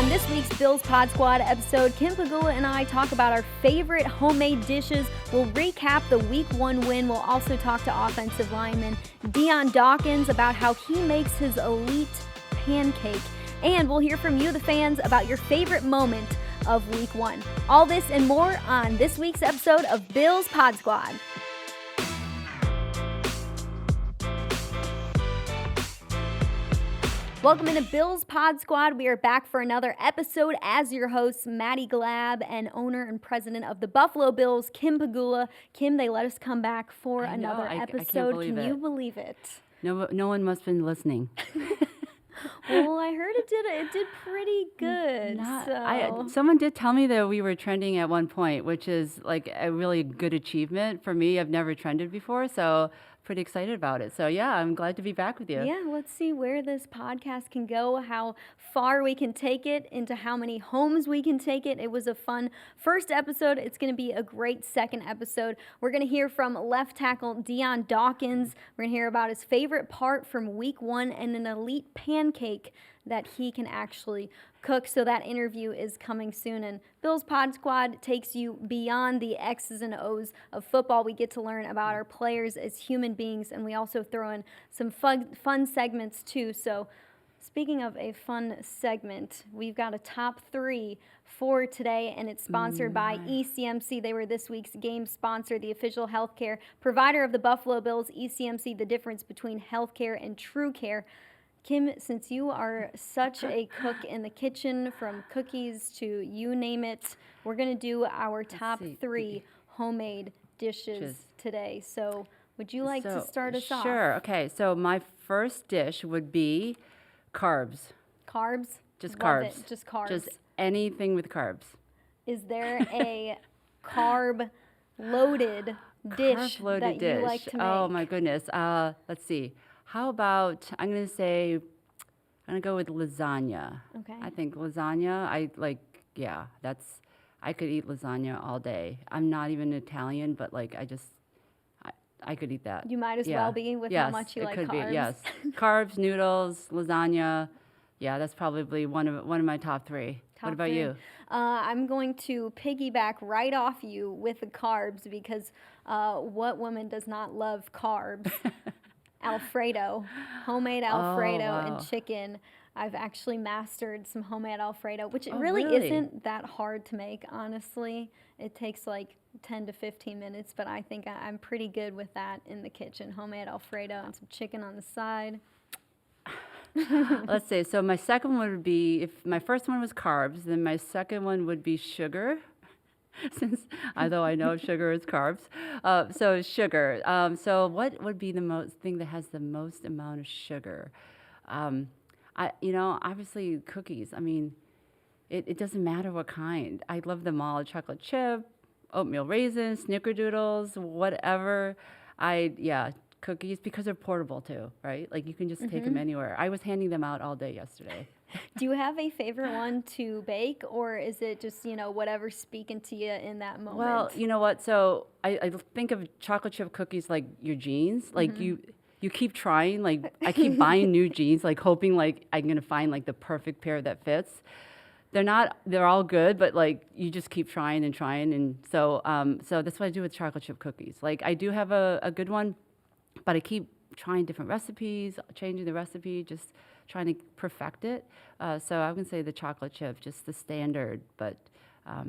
On this week's Bills Pod Squad episode, Kim Pegula and I talk about our favorite homemade dishes. We'll recap the Week 1 win. We'll also talk to offensive lineman Dion Dawkins about how he makes his elite pancake. And we'll hear from you, the fans, about your favorite moment of Week 1. All this and more on this week's episode of Bills Pod Squad. Welcome into Bills Pod Squad. We are back for another episode as your hosts, Maddy Glab and owner and president of the Buffalo Bills, Kim Pegula. Kim, they let us come back for another episode. I can't believe Can you believe it? No one must have been listening. Well, I heard it did pretty good. Someone did tell me that we were trending at one point, which is like a really good achievement for me. I've never trended before, so pretty excited about it. So yeah, I'm glad to be back with you. Yeah, let's see where this podcast can go, how far we can take it, into how many homes we can take it. It was a fun first episode. It's going to be a great second episode. We're going to hear from left tackle Dion Dawkins. We're going to hear about his favorite part from Week 1 and an elite pancake that he can actually cook. So that interview is coming soon. And Bills Pod Squad takes you beyond the X's and O's of football. We get to learn about our players as human beings, and we also throw in some fun segments too. So speaking of a fun segment, we've got a top 3 for today, and it's sponsored by ECMC. They were this week's game sponsor, the official healthcare provider of the Buffalo Bills. ECMC, the difference between healthcare and true care. Kim, since you are such a cook in the kitchen, from cookies to you name it, we're going to do our top 3 homemade dishes today. So would you like to start us off? Sure. Okay. So my first dish would be carbs. Carbs? Just Love carbs. it. Just carbs. Just anything with carbs. Is there a carb-loaded dish that you like to make? Oh, my goodness. Let's see. How about, I'm going to go with lasagna. Okay. I think lasagna, I could eat lasagna all day. I'm not even Italian, but I could eat that. You might as well be with how much you like carbs. Yes, it could be, yes. Carbs, noodles, lasagna. Yeah, that's probably one of my top 3. What about you? I'm going to piggyback right off you with the carbs, because what woman does not love carbs? Alfredo, homemade Alfredo and chicken. I've actually mastered some homemade Alfredo, which really isn't that hard to make, honestly. It takes like 10 to 15 minutes, but I think I'm pretty good with that in the kitchen. Homemade Alfredo and some chicken on the side. Let's see. So my second one would be, if my first one was carbs, then my second one would be sugar. Since although I know sugar is carbs, so sugar. So what would be the thing that has the most amount of sugar? Obviously cookies. I mean, it doesn't matter what kind. I love them all: chocolate chip, oatmeal raisins, snickerdoodles, whatever. Cookies, because they're portable too, right? Like you can just take them anywhere. I was handing them out all day yesterday. Do you have a favorite one to bake, or is it just, whatever's speaking to you in that moment? Well, you know what? So I think of chocolate chip cookies like your jeans. Like you keep trying. Like I keep buying new jeans, like hoping like I'm gonna find like the perfect pair that fits. They're all good, but like you just keep trying, and so that's what I do with chocolate chip cookies. Like I do have a good one, but I keep trying different recipes, changing the recipe, just trying to perfect it. So I would say the chocolate chip, just the standard, but a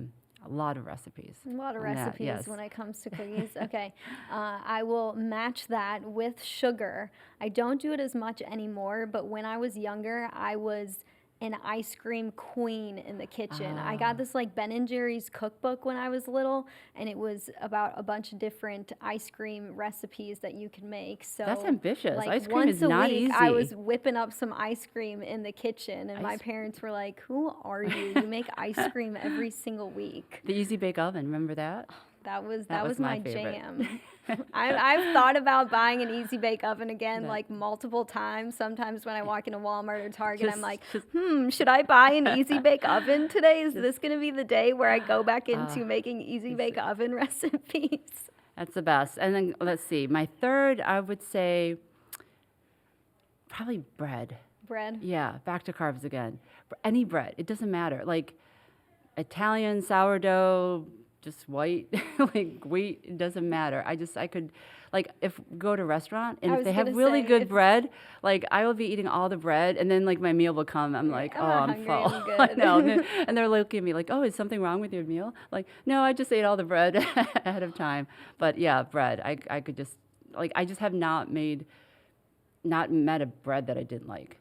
lot of recipes. A lot of recipes when it comes to cookies. Okay. I will match that with sugar. I don't do it as much anymore, but when I was younger, I was an ice cream queen in the kitchen. I got this like Ben & Jerry's cookbook when I was little, and it was about a bunch of different ice cream recipes that you can make. So that's ambitious. Like ice cream is not once a week, easy. I was whipping up some ice cream in the kitchen, and my parents were like, "Who are you? You make ice cream every single week." The Easy Bake Oven, remember that? That was my jam. I've thought about buying an Easy Bake Oven again, like multiple times. Sometimes when I walk into Walmart or Target, I'm like, should I buy an Easy Bake Oven today? Is this going to be the day where I go back into making Easy Bake Oven recipes? That's the best. And then let's see. My third, I would say, probably bread. Bread. Yeah, back to carbs again. Any bread, it doesn't matter. Like Italian sourdough, just white, like wheat, it doesn't matter. I could, like, if go to a restaurant and I if was they have gonna really say, good if bread, like I will be eating all the bread, and then like my meal will come. I'm like, I'm oh, not I'm hungry, full. I'm I good. know, and they're looking at me like, oh, is something wrong with your meal? Like, no, I just ate all the bread ahead of time. But yeah, bread. I could just like I just have not met a bread that I didn't like.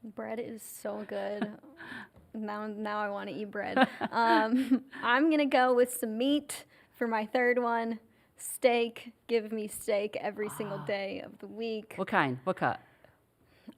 Bread is so good. Now I want to eat bread. I'm gonna go with some meat for my third one. Steak. Give me steak every single day of the week. What kind? What cut?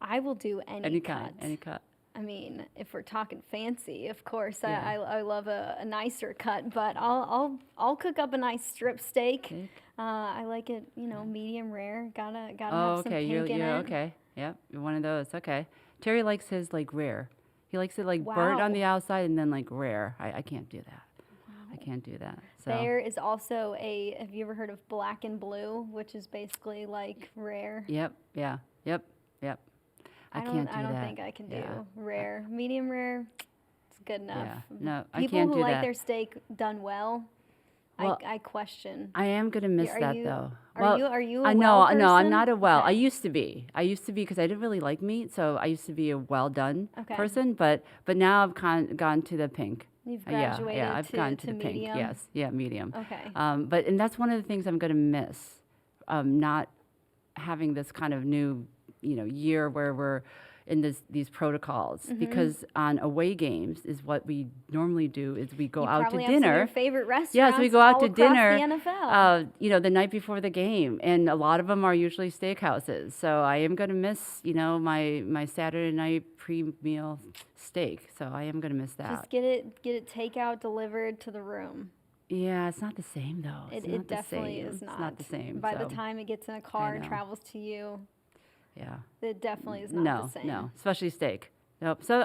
I will do any Any cut. kind. Any cut. I mean, if we're talking fancy, of course, Yeah. I love a nicer cut, but I'll cook up a nice strip steak. Steak? I like it, medium rare. Gotta Oh, have some okay. pink in it. Okay. Yep. You're one of those. Okay. Terry likes his like rare. He likes it like burnt on Wow. the outside and then like rare. I can't do that. I can't do that. So There is also have you ever heard of black and blue, which is basically like rare? Yep. Yeah. Yep. Yep. I can't do I don't that. think I can do Yeah. rare. Medium rare, it's good enough. Yeah. No, I People can't who do like that. their steak done well, Well, I question. I am gonna miss Are that you- though. are you a I know, well no, I'm person? not a well. I Okay. used to be. I used to be because I didn't really like meat, so I used to be a well done Okay. person. But now I've gone to the pink. You've Yeah, graduated I've gone to the medium? pink. Yes, yeah, medium. Okay. And that's one of the things I'm gonna miss. Not having this kind of new, year where we're in these protocols, Mm-hmm. because on away games is what we normally do is we go You out to probably have some of dinner. your favorite restaurants. Yeah, so we go out all to across dinner, The NFL. the night before the game, and a lot of them are usually steakhouses. So I am going to miss, my Saturday night pre-meal steak. So I am going to miss that. Just get it takeout delivered to the room. Yeah, it's not the same though. It's It not the definitely same. is not. It's not the same. By so, the time it gets in a car and know. travels to you, yeah, it definitely is not no, the same. no, especially steak. Nope. So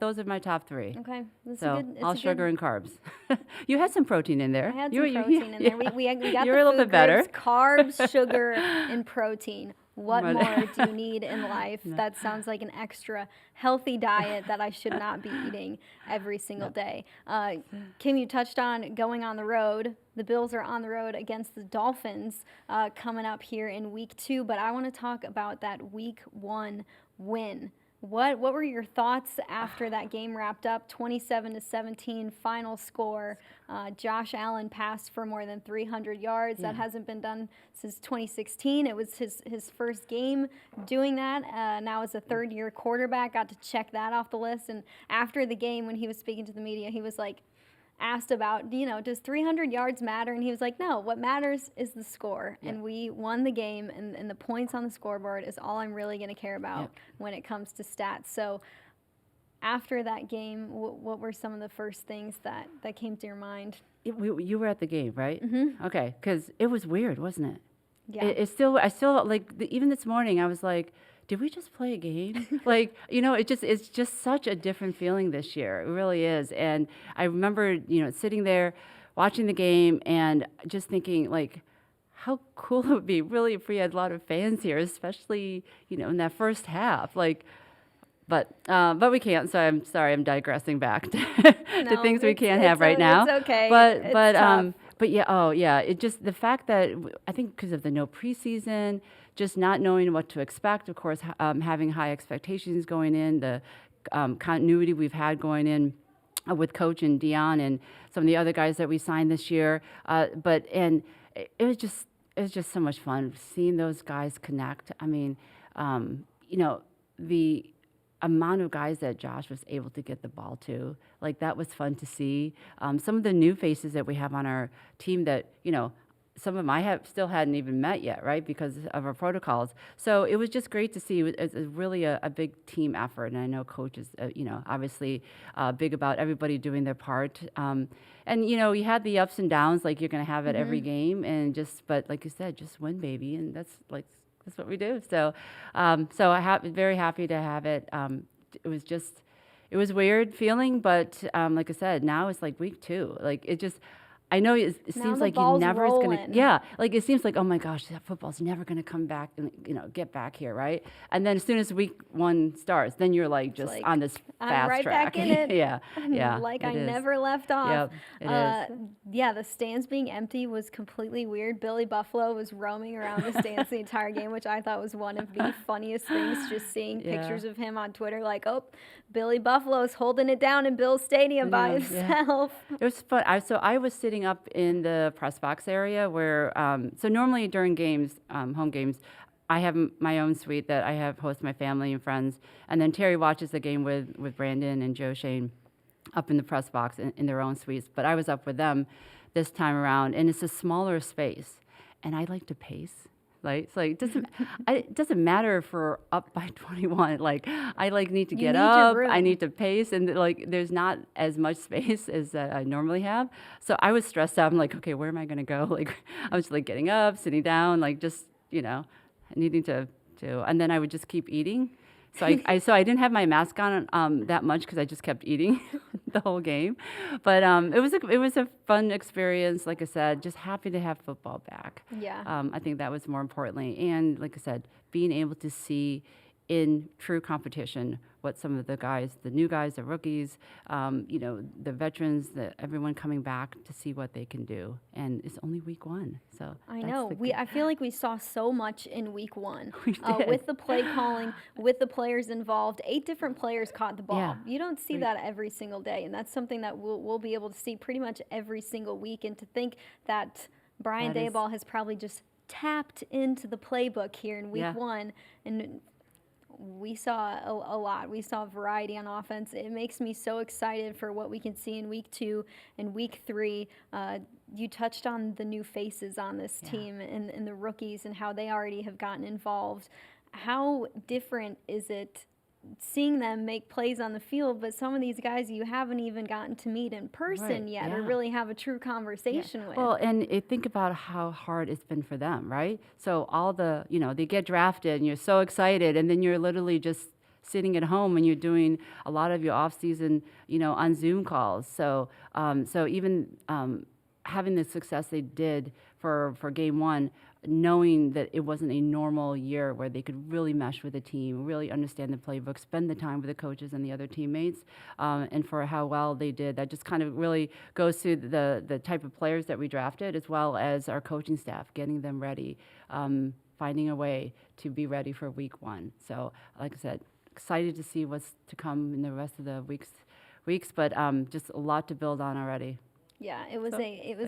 those are my top three. Okay. It's So a good, it's all a sugar good, and carbs. You had some protein in there. I had You some were- protein in there. We got You're the a little food bit better. groups, carbs, sugar, and protein. What Right. more do you need in life? That sounds like an extra healthy diet that I should not be eating every single day. Kim, you touched on going on the road. The Bills are on the road against the Dolphins coming up here in week 2, but I want to talk about that week 1 win. What were your thoughts after that game wrapped up? 27-17 final score. Josh Allen passed for more than 300 yards. That hasn't been done since 2016. It was his first game doing that. Now as a third-year quarterback, got to check that off the list. And after the game, when he was speaking to the media, he was like, asked about, does 300 yards matter? And he was like, no, what matters is the score. Yeah. And we won the game, and the points on the scoreboard is all I'm really going to care about when it comes to stats. So after that game, what were some of the first things that came to your mind? You were at the game, right? Mm-hmm. Okay, because it was weird, wasn't it? Yeah. I still like even this morning I was like, did we just play a game? Like, it's just such a different feeling this year. It really is. And I remember, sitting there watching the game and just thinking like, how cool it would be really if we had a lot of fans here, especially, in that first half. Like, but we can't. So I'm sorry, I'm digressing back to No, things we can't have it's right now. It's okay. But It's but tough. but yeah, it just the fact that I think because of the no preseason, just not knowing what to expect. Of course, having high expectations going in, the continuity we've had going in with Coach and Dion and some of the other guys that we signed this year. It was just so much fun seeing those guys connect. I mean, the amount of guys that Josh was able to get the ball to, like that was fun to see. Some of the new faces that we have on our team that, some of them I still hadn't even met yet, right, because of our protocols. So it was just great to see. It's really a big team effort, and I know Coach is, obviously big about everybody doing their part. And you had the ups and downs, like you're going to have at every game, but like you said, just win, baby, and that's what we do. So, very happy to have it. It was weird feeling, but like I said, now it's like week 2. Like I know it Now seems the like he ball's never is going to, rolling. yeah, like it seems like, oh my gosh, that football's never going to come back and, get back here, right? And then as soon as week 1 starts, then you're like just like, on this I'm fast right track. back in it. Yeah, yeah. Like I it is. never left off. Yep, it is. Yeah, the stands being empty was completely weird. Billy Buffalo was roaming around the stands the entire game, which I thought was one of the funniest things, just seeing Yeah. pictures of him on Twitter like, oh, Billy Buffalo's holding it down in Bill's Stadium by Yeah. himself. It was fun. So I was sitting up in the press box area where, so normally during games, home games, I have my own suite that I have host my family and friends, and then Terry watches the game with Brandon and Joe Shane up in the press box in their own suites. But I was up with them this time around, and it's a smaller space, and I like to pace. Like, so it doesn't matter if we're up by 21. Like, I need to get up. I need to pace, and there's not as much space as I normally have. So I was stressed out. I'm like, okay, where am I gonna go? Like, I was getting up, sitting down, just needing to, and then I would just keep eating. So I didn't have my mask on that much because I just kept eating the whole game. But it was a fun experience. Like I said, just happy to have football back. Yeah. I think that was more importantly, and like I said, being able to see in true competition what some of the guys, the new guys, the rookies, the veterans, everyone coming back to see what they can do. And it's only week 1, so I know. I I feel like we saw so much in week 1 We did. with the play calling, with the players involved. 8 different players caught the ball. Yeah. You don't see that every single day, and that's something that we'll be able to see pretty much every single week. And to think that Brian That is- Daboll has probably just tapped into the playbook here in week Yeah. 1, and we saw a lot. We saw variety on offense. It makes me so excited for what we can see in week 2 and week 3. You touched on the new faces on this team and the rookies and how they already have gotten involved. How different is it seeing them make plays on the field, but some of these guys you haven't even gotten to meet in person yet or really have a true conversation with? Well, and think about how hard it's been for them, right? So all the, they get drafted and you're so excited, and then you're literally just sitting at home and you're doing a lot of your off season, on Zoom calls. So, so even having the success they did for game 1, knowing that it wasn't a normal year where they could really mesh with the team, really understand the playbook, spend the time with the coaches and the other teammates, and for how well they did. That just kind of really goes to the type of players that we drafted, as well as our coaching staff, getting them ready, finding a way to be ready for week 1. So, like I said, excited to see what's to come in the rest of the weeks, but just a lot to build on already. Yeah, it was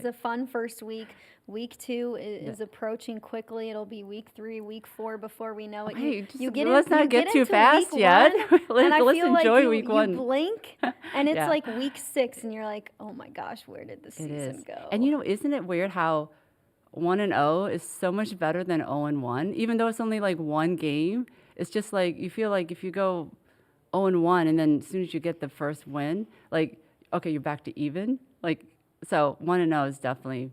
a fun first week. Week 2 is approaching quickly. It'll be week 3, week 4 before we know it. Let's not get too fast yet. Let's enjoy week 1. You blink, and it's like week 6, and you're like, oh my gosh, where did the season go? And isn't it weird how 1-0 is so much better than 0-1, even though it's only one game? It's just you feel like if you go 0-1, and then as soon as you get the first win, okay, you're back to even. So 1-0 is definitely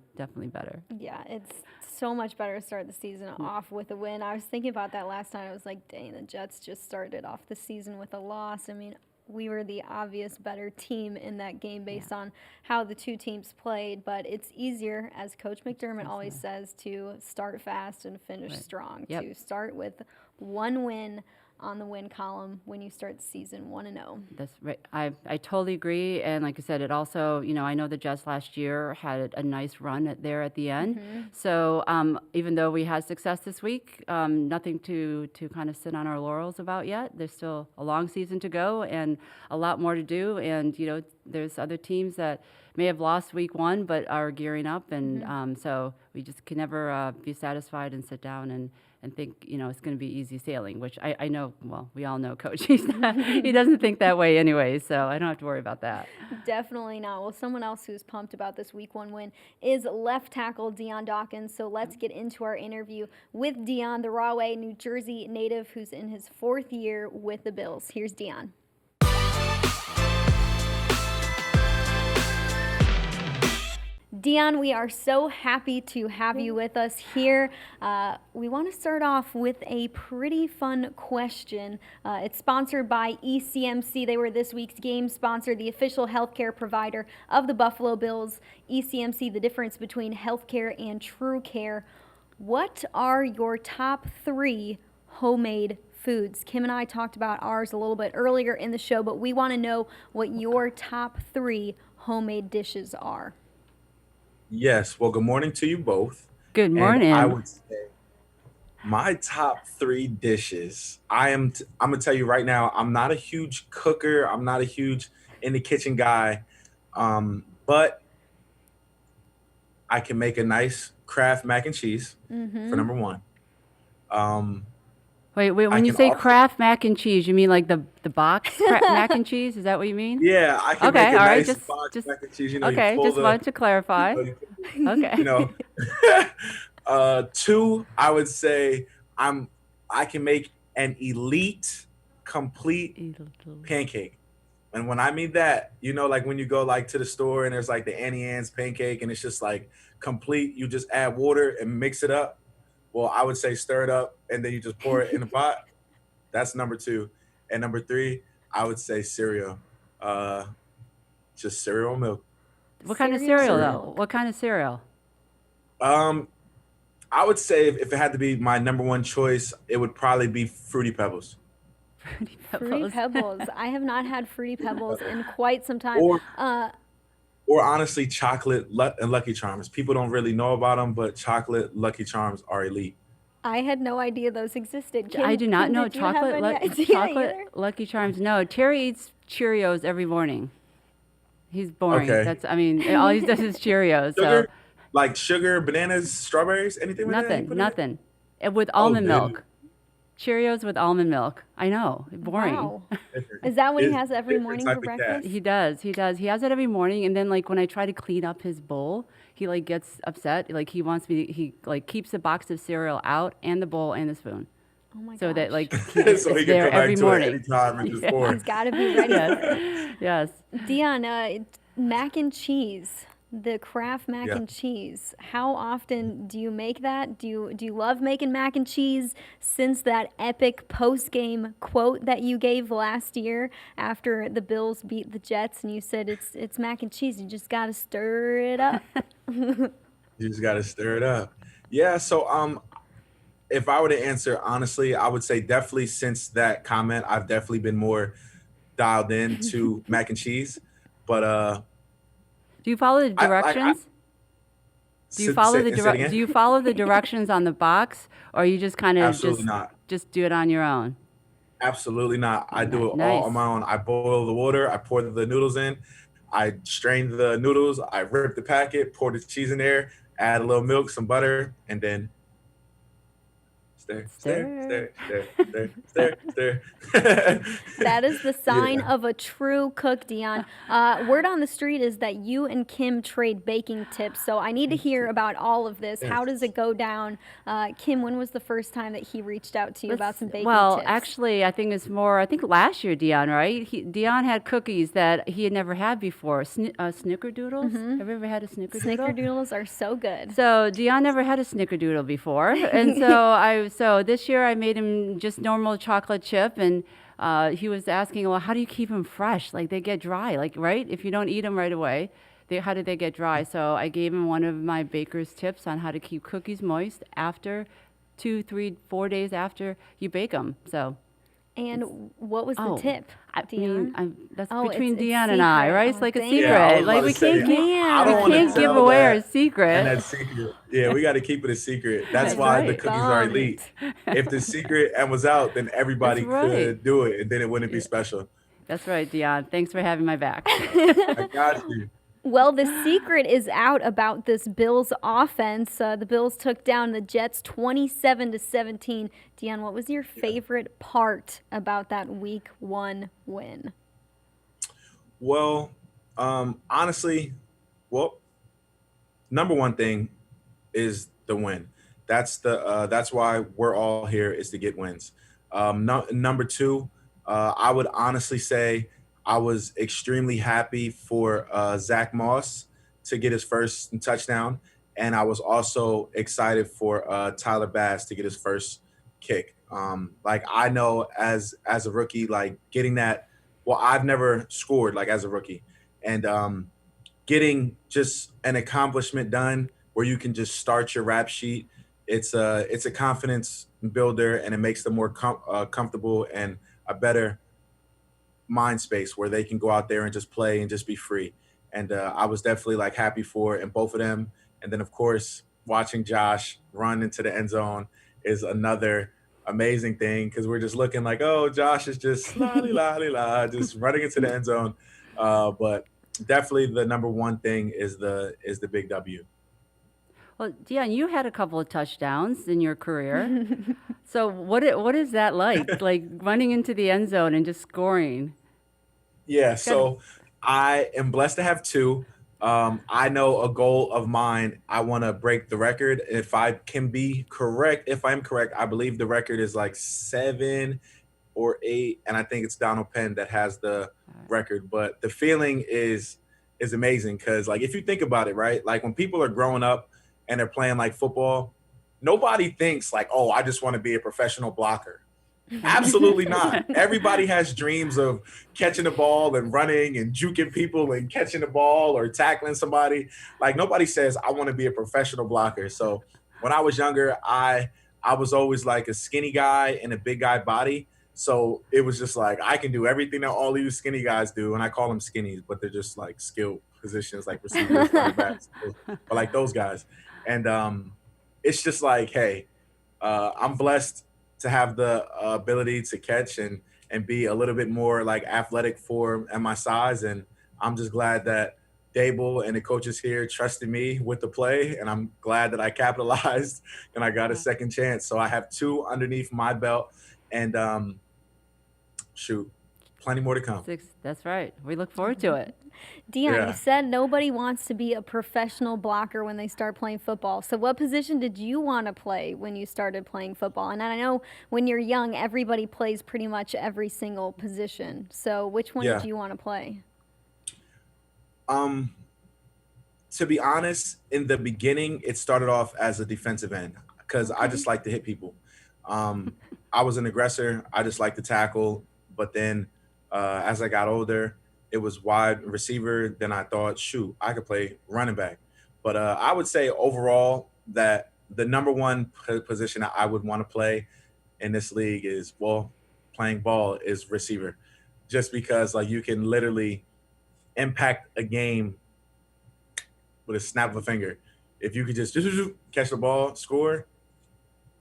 better. Yeah, it's so much better to start the season off with a win. I was thinking about that last night. I was like, dang, the Jets just started off the season with a loss. I mean, we were the obvious better team in that game based on how the two teams played, but it's easier, as Coach McDermott always says, to start fast and finish strong, to start with one win on the win column when you start the season 1-0. That's right. I totally agree. And like I said, it also, I know the Jets last year had a nice run there at the end. Mm-hmm. So even though we had success this week, nothing to kind of sit on our laurels about yet. There's still a long season to go and a lot more to do. And, there's other teams that may have lost week 1 but are gearing up. And so we just can never be satisfied and sit down and think, it's going to be easy sailing, which I know, well, we all know Coach. He doesn't think that way anyway, so I don't have to worry about that. Definitely not. Well, someone else who's pumped about this week 1 win is left tackle Dion Dawkins. So let's get into our interview with Dion, the Rahway, New Jersey native who's in his 4th year with the Bills. Here's Dion. Dion, we are so happy to have you with us here. We want to start off with a pretty fun question. It's sponsored by ECMC. They were this week's game sponsor, the official healthcare provider of the Buffalo Bills. ECMC, the difference between healthcare and true care. What are your top 3 homemade foods? Kim and I talked about ours a little bit earlier in the show, but we want to know what your top 3 homemade dishes are. Yes. Well, good morning to you both. Good And I morning. would say my top 3 dishes. I'm gonna tell you right now. I'm not a huge cooker. I'm not a huge in the kitchen guy. But I can make a nice Kraft mac and cheese for Mm-hmm. number one. Um, Wait, I when you can say also, Kraft mac and cheese, you mean like the box mac and cheese? Is that what you mean? yeah, I can make Okay, a all right, nice box just mac and cheese. You okay, pull just the, wanted to clarify. you Okay. you know. 2, I would say I'm I can make an elite, complete pancake. And when I mean that, like when you go like to the store and there's like the Annie Ann's pancake and it's just like complete, you just add water and mix it up. Well, I would say stir it up and then you just pour it in the pot. That's number 2. And number 3, I would say cereal. Uh, just cereal and milk. What kind of Cereal cereal and Cereal. though? milk. What kind of cereal? Um, I would say if it had to be my number one choice, it would probably be Fruity Pebbles. Fruity Fruity Pebbles. Pebbles. I have not had Fruity Fruity Pebbles Pebbles. in quite some time. Or Uh, or honestly, chocolate and Lucky Charms. People don't really know about them, but chocolate Lucky Charms are elite. I had no idea those existed. I Kim, do not Kim, know did you have any idea chocolate either? Lucky Charms. No, Terry eats Cheerios every morning. He's boring. Okay. I mean, all he does is Cheerios. So Sugar, like sugar, bananas, strawberries, anything with that you put in it? nothing. And with Oh, almond then milk. Cheerios with almond milk. I know, boring. Wow. different. Is that what he It's has every different morning type for of cat. breakfast? He does. He does. He has it every morning, and then like when I try to clean up his bowl, he like gets upset. Like he wants me. He like keeps the box of cereal out and the bowl and the spoon, Oh my so that gosh. like So he it's can there come back every to it morning. anytime and just pour. He's got to be ready for it. Yes. Dion, mac and cheese, the Kraft mac Yeah. and cheese. How often do you make that? Do you love making mac and cheese since that epic post-game quote that you gave last year after the Bills beat the Jets and you said it's mac and cheese, you just got to stir it up. You just got to stir it up. Yeah. So if I were to answer honestly, I would say definitely since that comment, I've definitely been more dialed in to mac and cheese. But Do you follow the I directions? Do you follow the say it Do again. you follow the directions on the box, or you just kind of Absolutely not. just do it on your own? Absolutely not. I do it all on Nice. my own. I boil the water. I pour the noodles in. I strain the noodles. I rip the packet, pour the cheese in there, add a little milk, some butter, and then stir, Stir. stir, stir, stir, stir, stir, stir. That is the sign Yeah. of a true cook, Dion. Word on the street is that you and Kim trade baking tips. So I need to hear about all of this. How does Yes. it go down? Kim, when was the first time that he reached out to you about some baking Well, tips? actually, I think it's more. I think last year, Dion, right? Dion had cookies that he had never had before. Snickerdoodles. Have you ever had a snickerdoodle? Snickerdoodles are so good. So Dion never had a snickerdoodle before, and so this year I made him just normal chocolate chip, and he was asking, well, how do you keep them fresh? Like they get dry, like right? If you don't eat them right away, how did they get dry? So I gave him one of my baker's tips on how to keep cookies moist after 2, 3, 4 days after you bake them. So. And what was the Oh, tip, I Dion? mean, that's Oh, between it's Dion and I, secret. right? Oh, It's like a thank secret. you. Yeah, I was Like about we to say, can't I we don't want to can't give tell away our that. And secret. that secret. Yeah, we got to keep it a secret. That's That's why the right. cookies are Bombed. elite. If the secret and was out, then everybody That's right. could do it, and then it wouldn't be special. That's right, Dion. Thanks for having my back. I got you. Well, the secret is out about this Bills offense. The Bills took down the Jets 27-17. Dion, what was your favorite part about that Week 1 win? Well, honestly, well, number one thing is the win. That's why we're all here is to get wins. Number two, I would honestly say I was extremely happy for Zach Moss to get his first touchdown, and I was also excited for Tyler Bass to get his first kick. Like I know as a rookie, like getting that. Well, I've never scored like as a rookie, and getting just an accomplishment done where you can just start your rap sheet. It's a confidence builder, and it makes them more comfortable and a better mind space where they can go out there and just play and just be free. And I was definitely like happy for it in both of them. And then of course watching Josh run into the end zone is another amazing thing because we're just looking like, oh, Josh is just la just running into the end zone. But definitely the number one thing is the big W. Well, Dion, you had a couple of touchdowns in your career. So what is that like? Like running into the end zone and just scoring? Yeah, It's gotta so I am blessed to have two. I know a goal of mine. I want to break the record. If I can be correct, if I'm correct, I believe the record is like 7 or 8, and I think it's Donald Penn that has the record. But the feeling is amazing because, like, if you think about it, right, like when people are growing up and they're playing like football, nobody thinks like, oh, I just want to be a professional blocker. Absolutely not. Everybody has dreams of catching the ball and running and juking people and catching the ball or tackling somebody. Like nobody says I want to be a professional blocker. So when I was younger, I was always like a skinny guy in a big guy body. So it was just like I can do everything that all these skinny guys do, and I call them skinnies, but they're just like skilled positions like receivers, running backs, but like those guys. And it's just like, hey, I'm blessed to have the ability to catch and be a little bit more like athletic for at my size, and I'm just glad that Dable and the coaches here trusted me with the play, and I'm glad that I capitalized and I got a second chance. So I have two underneath my belt, and shoot, plenty more to come. six. That's right. We look forward to it. Dion, you Yeah. said nobody wants to be a professional blocker when they start playing football. So, what position did you want to play when you started playing football? And I know when you're young, everybody plays pretty much every single position. So, which one did Yeah. you want to play? Um, to be honest, in the beginning, it started off as a defensive end because I Okay. just like to hit people. Um, I was an aggressor. I just like to tackle. But then as I got older, it was wide receiver. Then I thought, shoot, I could play running back. But I would say overall that the number one position I would want to play in this league is, well, playing ball is receiver. Just because like you can literally impact a game with a snap of a finger. If you could just catch the ball, score,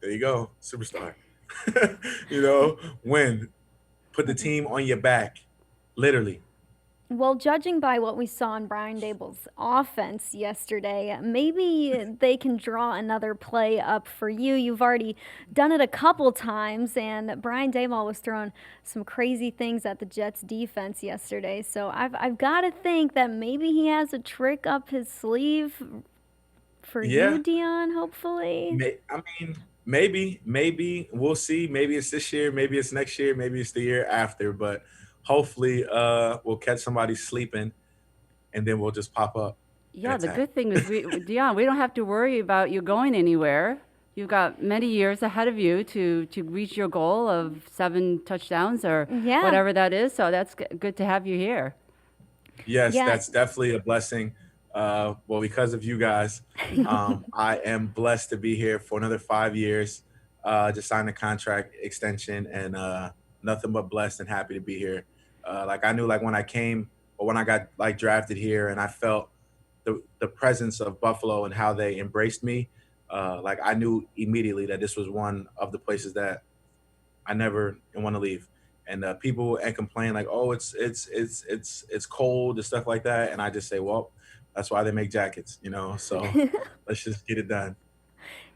there you go, superstar. Win, put the team on your back, literally. Well, judging by what we saw in Brian Dable's offense yesterday, maybe they can draw another play up for you. You've already done it a couple times, and Brian Dable was throwing some crazy things at the Jets defense yesterday. So I've got to think that maybe he has a trick up his sleeve for you, Yeah, Dion, hopefully. I mean, maybe we'll see. Maybe it's this year, maybe it's next year, maybe it's the year after. But hopefully, we'll catch somebody sleeping, and then we'll just pop up and Yeah, the attack. good thing is Dion, we don't have to worry about you going anywhere. You've got many years ahead of you to reach your goal of 7 touchdowns or Yeah. whatever that is. So that's good to have you here. Yes, Yeah. that's definitely a blessing. Well, because of you guys, I am blessed to be here for another 5 years. Just signed a contract extension, and nothing but blessed and happy to be here. Like I knew, like when I came or when I got like drafted here, and I felt the presence of Buffalo and how they embraced me. Like I knew immediately that this was one of the places that I never want to leave. And people and complain like, oh, it's cold and stuff like that. And I just say, well, that's why they make jackets. So let's just get it done.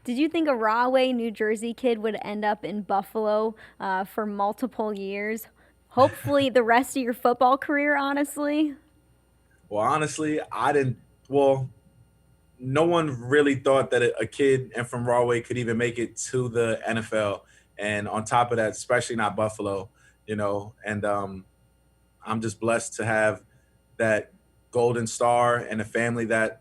Did you think a Rahway, New Jersey kid would end up in Buffalo for multiple years? Hopefully, the rest of your football career, honestly. Well, honestly, I didn't. Well, no one really thought that a kid and from Rahway could even make it to the NFL. And on top of that, especially not Buffalo. And I'm just blessed to have that golden star and a family that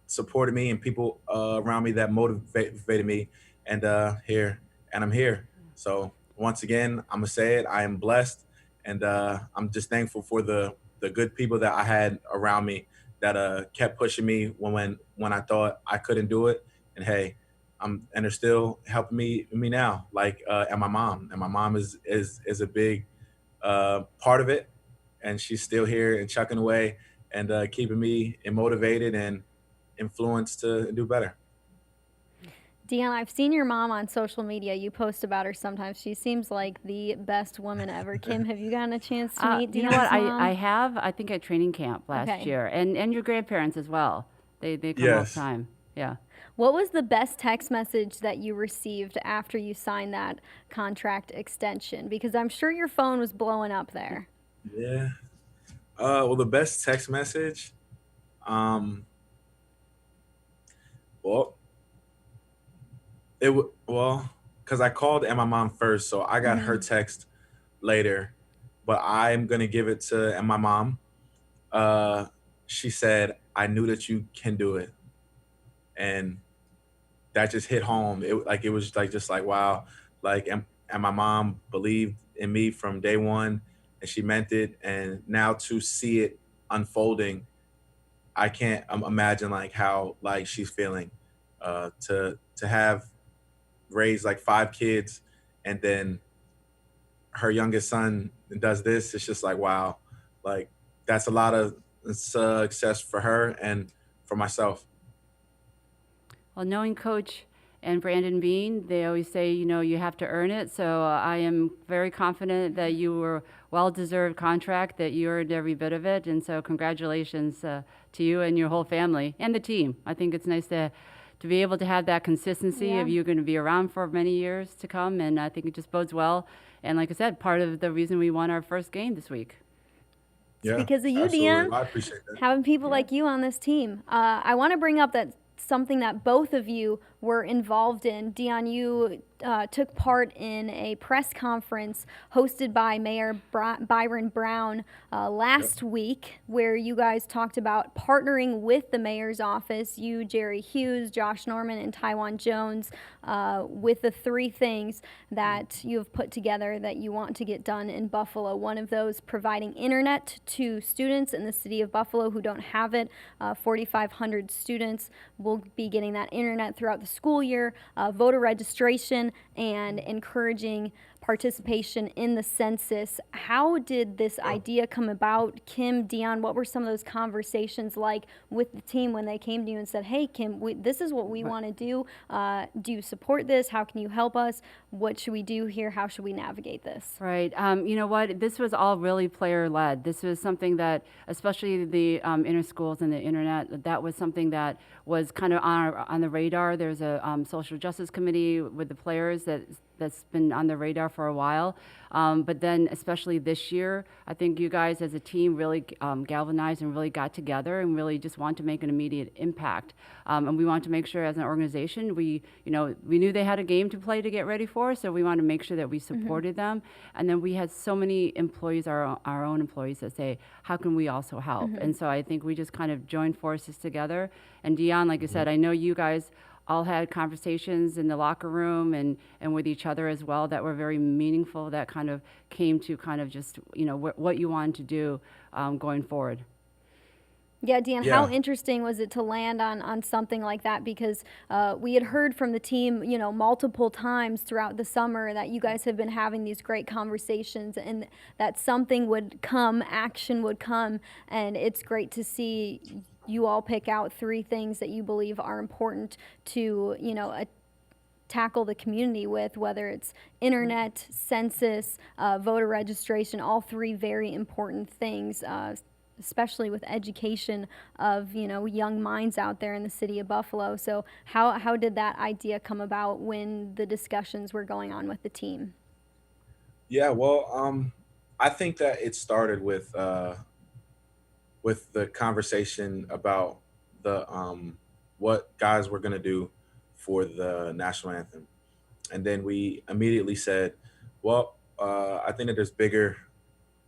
supported me and people around me that motivated me. And I'm here. So once again, I'm gonna say it. I am blessed, and I'm just thankful for the good people that I had around me that kept pushing me when I thought I couldn't do it. And hey, and they're still helping me now. Like and my mom is a big part of it, and she's still here and chucking away and keeping me motivated and influenced to do better. Dion, I've seen your mom on social media. You post about her sometimes. She seems like the best woman ever. Kim, have you gotten a chance to meet You know Dion's what? mom? I have, I think, at training camp last Okay. year, and your grandparents as well. They come all the Yes. time. Yeah. What was the best text message that you received after you signed that contract extension? Because I'm sure your phone was blowing up there. Yeah. Well, the best text message, um, well, well, because I called and my mom first, so I got her text later, but I'm gonna give it to and my mom. Uh, she said, "I knew that you can do it," and that just hit home. It was like just like wow, like and my mom believed in me from day one, and she meant it. And now to see it unfolding, I can't imagine like how like she's feeling. To have raised like 5 kids, and then her youngest son does this. It's just like wow, like that's a lot of success for her and for myself. Well, knowing Coach and Brandon Bean, they always say, you know, you have to earn it. So I am very confident that you were well-deserved contract, that you earned every bit of it. And so congratulations to you and your whole family and the team. I think it's nice to be able to have that consistency of you going to be around for many years to come. And I think it just bodes well. And like I said, part of the reason we won our first game this week. Yeah, Because of you, absolutely. Dion. I appreciate that. Having people like you on this team. I want to bring up that something that both of you were involved in. Dion, you took part in a press conference hosted by Mayor Byron Brown last week, where you guys talked about partnering with the mayor's office, you, Jerry Hughes, Josh Norman, and Taiwan Jones, with the 3 things that you have put together that you want to get done in Buffalo. One of those, providing internet to students in the city of Buffalo who don't have it. 4,500 students will be getting that internet throughout the school year. Voter registration and encouraging participation in the census. How did this idea come about? Kim, Dion, what were some of those conversations like with the team when they came to you and said, hey, Kim, this is what we want to do. Do you support this? How can you help us? What should we do here? How should we navigate this? Right. You know what? This was all really player-led. This was something that, especially the inner schools and the internet, that was something that was kind of on the radar. There's a social justice committee with the players that's been on the radar for a while. But then, especially this year, I think you guys as a team really galvanized and really got together and really just want to make an immediate impact. And we want to make sure as an organization, we knew they had a game to play to get ready for, so we wanted to make sure that we supported them. And then we had so many employees, our own employees, that say, how can we also help? And so I think we just kind of joined forces together. And Dion, like I said, I know you guys all had conversations in the locker room and with each other as well that were very meaningful, that kind of came to kind of just, what you wanted to do going forward. Yeah, Dion, Yeah. how interesting was it to land on something like that? Because we had heard from the team, multiple times throughout the summer that you guys have been having these great conversations and that something would come, action would come, and it's great to see you all pick out 3 things that you believe are important to, tackle the community with, whether it's internet, census, voter registration, all 3 very important things, especially with education of, young minds out there in the city of Buffalo. So how did that idea come about when the discussions were going on with the team? Yeah, well, I think that it started with the conversation about the what guys were gonna do for the national anthem, and then we immediately said, "Well, I think that there's bigger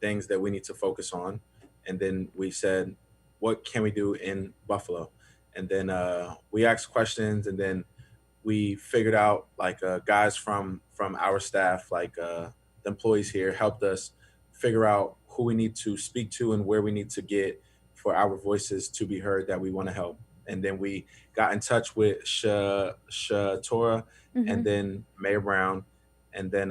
things that we need to focus on," and then we said, what can we do in Buffalo? And then we asked questions, and then we figured out like guys from our staff, like the employees here, helped us figure out who we need to speak to and where we need to get for our voices to be heard that we want to help. And then we got in touch with Torah and Mm-hmm. then Mayor Brown, and then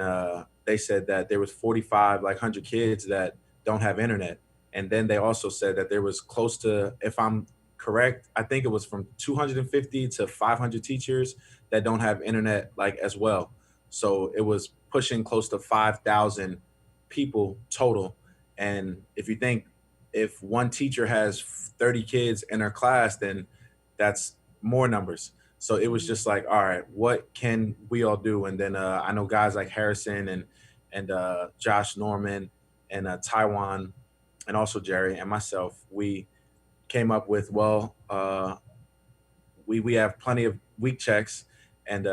they said that there was 45 like 100 kids that don't have internet. And then they also said that there was close to, if I'm correct, I think it was from 250 to 500 teachers that don't have internet like as well. So it was pushing close to 5,000 people total. And if you think, if one teacher has 30 kids in her class, then that's more numbers. So it was just like, all right, what can we all do? And then I know guys like Harrison and Josh Norman and Taiwan and also Jerry and myself, we came up with, well, we have plenty of week checks, and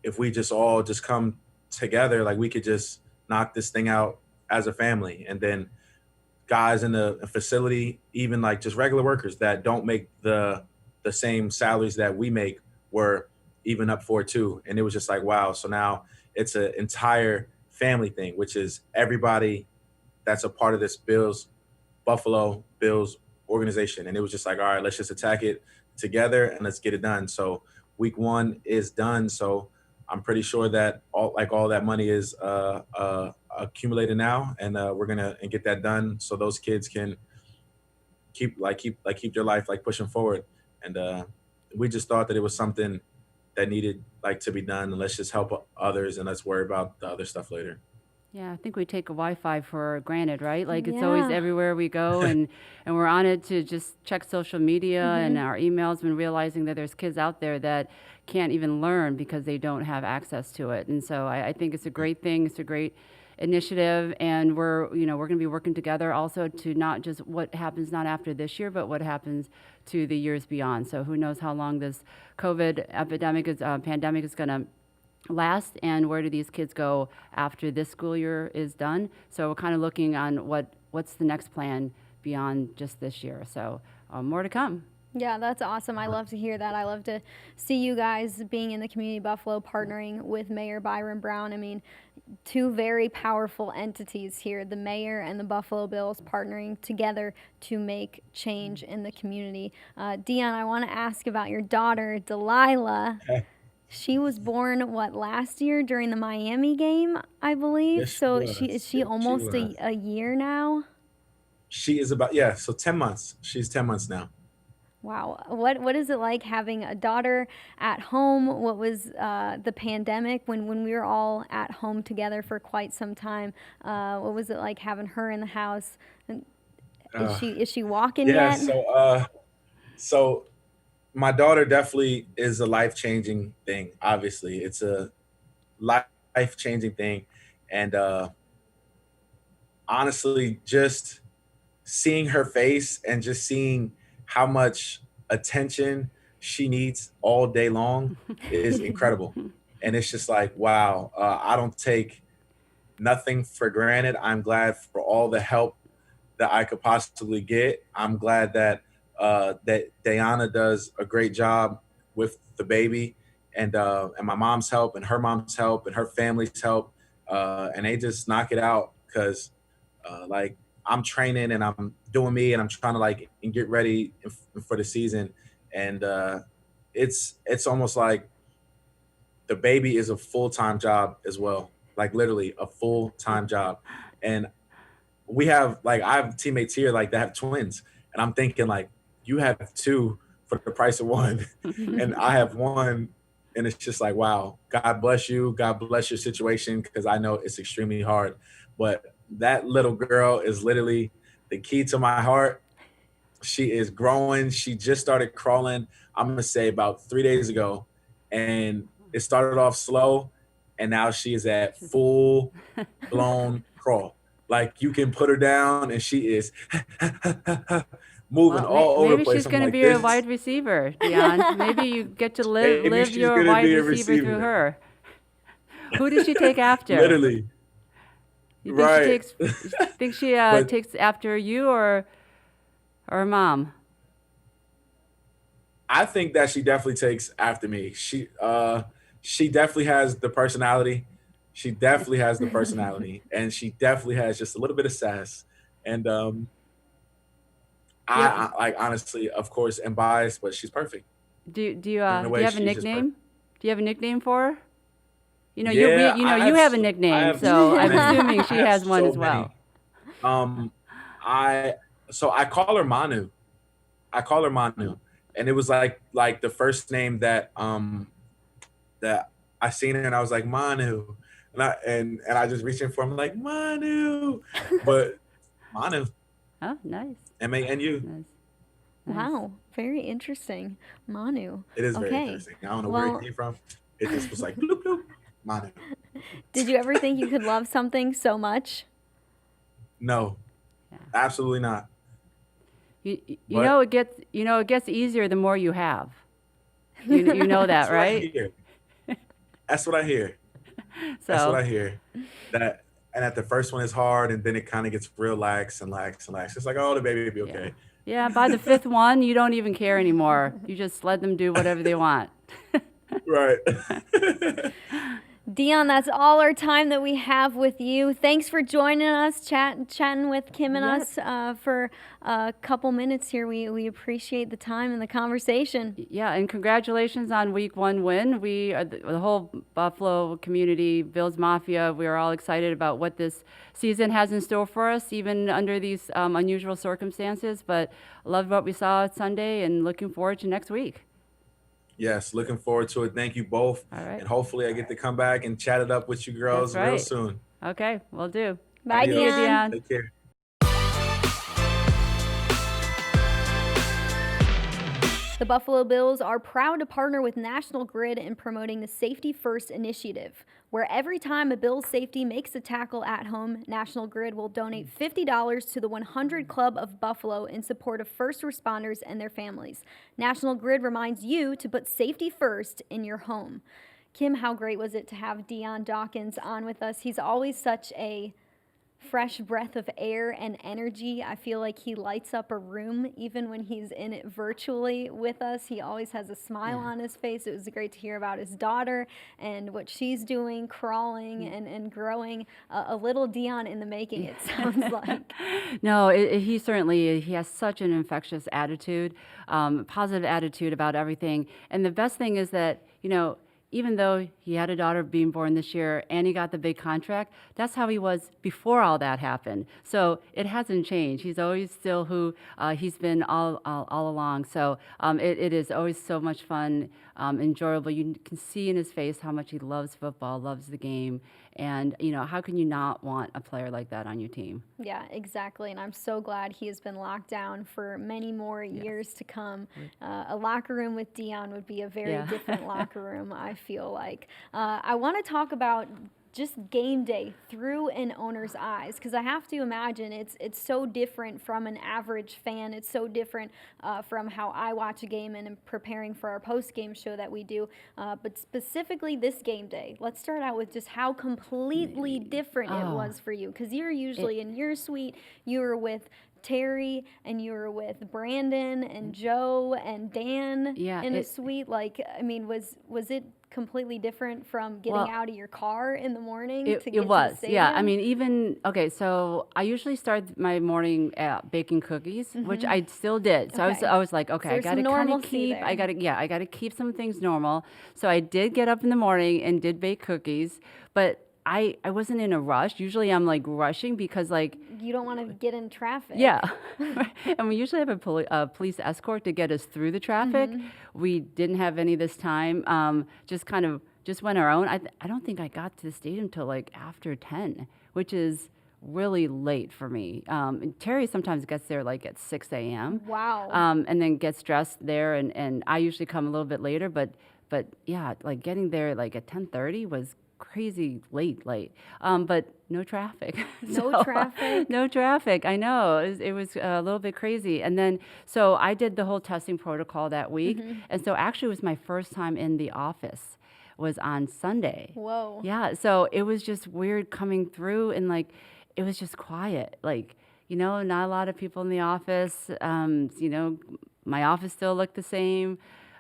if we just all just come together, like we could just knock this thing out as a family. And then guys in the facility, even like just regular workers that don't make the same salaries that we make, were even up for it too. And it was just like, wow. So now it's an entire family thing, which is everybody that's a part of this Buffalo Bills organization. And it was just like, all right, let's just attack it together and let's get it done. So week one is done. So I'm pretty sure that all that money is accumulated now, and we're gonna and get that done so those kids can keep their life like pushing forward. And we just thought that it was something that needed like to be done, and let's just help others and let's worry about the other stuff later. Yeah, I think we take a Wi-Fi for granted, right? Like it's always Yeah. everywhere we go, and we're on it to just check social media and Mm-hmm. our emails, and realizing that there's kids out there that can't even learn because they don't have access to it. And so I think it's a great thing. It's a great initiative, and we're going to be working together also to not just what happens not after this year, but what happens to the years beyond. So who knows how long this COVID pandemic is going to last, and where do these kids go after this school year is done. So we're kind of looking on what's the next plan beyond just this year. So more to come. Yeah, that's awesome. I love to hear that. I love to see you guys being in the community of Buffalo, partnering with Mayor Byron Brown. I mean, two very powerful entities here, the mayor and the Buffalo Bills, partnering together to make change in the community. Dion, I want to ask about your daughter, Delilah. She was born last year during the Miami game, I believe. Yes, she So is was. she Yes, she almost was. a year now? She is about, yeah, so 10 months. She's 10 months now. Wow. What is it like having a daughter at home? What was the pandemic when we were all at home together for quite some time? What was it like having her in the house? And Uh, is she walking yeah, yet? so my daughter definitely is a life-changing thing. Obviously, it's a life-changing thing. And honestly, just seeing her face and just seeing how much attention she needs all day long is incredible. And it's just like, wow, I don't take nothing for granted. I'm glad for all the help that I could possibly get. I'm glad that Diana does a great job with the baby, and my mom's help and her mom's help and her family's help, and they just knock it out because like I'm training and I'm doing me and I'm trying to like and get ready for the season, and it's almost like the baby is a full-time job as well, like literally a full-time job. And we have like I have teammates here like that have twins, and I'm thinking like you have two for the price of one, and I have one, and it's just like wow, God bless you, God bless your situation because I know it's extremely hard, but that little girl is literally the key to my heart. She is growing. She just started crawling. I'm gonna say about 3 days ago, and it started off slow, and now she is at full blown crawl. Like you can put her down, and she is moving Well, all over the maybe place. she's I'm going to like, be a this. wide receiver, Dion. Maybe you get to Maybe live she's your gonna wide be a receiver through receiver. her. Who does she take after? Literally, You think she right? takes? Think she But takes after you, or or her mom? I think that she definitely takes after me. She definitely has the personality. She definitely has the personality, and she definitely has just a little bit of sass. And Do you, I like honestly, of course, am biased, but she's perfect. In a do you way, have a she's just nickname? perfect. Do you have a nickname for her? Yeah, You have a I nickname, have so so I'm many. assuming I she have has one so as well. many. Um, I so I call her Manu. I call her Manu, and it was like the first name that I seen her and I was like Manu, and I just reached in for him like Manu, but Manu, Oh, nice, Manu. nice, nice. Wow, very interesting. Manu. It is very Okay. interesting. I don't know where it Well, came from. It just was like bloop bloop, Manu. did you ever think you could love something so much? No, Yeah. absolutely not. You But know it gets easier the more you have. You know that, that's what I right? hear. That's what I hear. That's what So I hear. That and at the first one is hard, and then it kind of gets real lax and lax and lax. It's like, oh, the baby will be yeah, okay. yeah. By the fifth one, you don't even care anymore. You just let them do whatever they want. Right. Dion, that's all our time that we have with you. Thanks for joining us, chatting with Kim and Yes. us for a couple minutes here. We appreciate the time and the conversation. Yeah, and congratulations on week 1 win. We are the whole Buffalo community, Bills Mafia, we are all excited about what this season has in store for us, even under these unusual circumstances. But loved what we saw Sunday and looking forward to next week. Yes, looking forward to it. Thank you both. All right. And hopefully I get to come back and chat it up with you girls That's real right. soon. Okay, will do. Bye, Adios. See you, Dion. Dion. Take care. The Buffalo Bills are proud to partner with National Grid in promoting the Safety First initiative, where every time a Bills safety makes a tackle at home, National Grid will donate $50 to the 100 Club of Buffalo in support of first responders and their families. National Grid reminds you to put safety first in your home. Kim, how great was it to have Dion Dawkins on with us? He's always such a fresh breath of air and energy. I feel like he lights up a room even when he's in it virtually with us. He always has a smile on his face. It was great to hear about his daughter and what she's doing, crawling and growing. A little Dion in the making, it sounds like. No, he has such an infectious attitude, positive attitude about everything. And the best thing is that, even though he had a daughter being born this year and he got the big contract, that's how he was before all that happened. So it hasn't changed. He's always still who he's been all along. So it is always so much fun, enjoyable. You can see in his face how much he loves football, loves the game. And, how can you not want a player like that on your team? Yeah, exactly. And I'm so glad he has been locked down for many more years to come. A locker room with Dion would be a very different locker room, I feel like. I want to talk about just game day through an owner's eyes, because I have to imagine it's so different from an average fan. It's so different from how I watch a game and am preparing for our post-game show that we do. But specifically this game day, let's start out with just how completely different it was for you, because you're usually in your suite, you were with Terry and you were with Brandon and Joe and Dan in a suite. Like, I mean, was it completely different from getting out of your car in the morning to get to the stadium? Yeah. I mean, so I usually start my morning baking cookies, which I still did. So I was like, okay, I got to kind of keep, I got to keep some things normal. So I did get up in the morning and did bake cookies, but I wasn't in a rush. Usually I'm like rushing because like you don't want to get in traffic. Yeah. And we usually have a police escort to get us through the traffic. We didn't have any this time. Just went our own. I don't think I got to the stadium till like after 10, which is really late for me. And Terry sometimes gets there like at 6 a.m. Wow. And then gets dressed there, and I usually come a little bit later. But yeah, like getting there like at 10:30 was crazy late, but no traffic. No traffic. No traffic. I know it was a little bit crazy. And then so I did the whole testing protocol that week, and so actually it was my first time in the office. Was on Sunday. Whoa. Yeah. So it was just weird coming through, and like it was just quiet. Like not a lot of people in the office. My office still looked the same.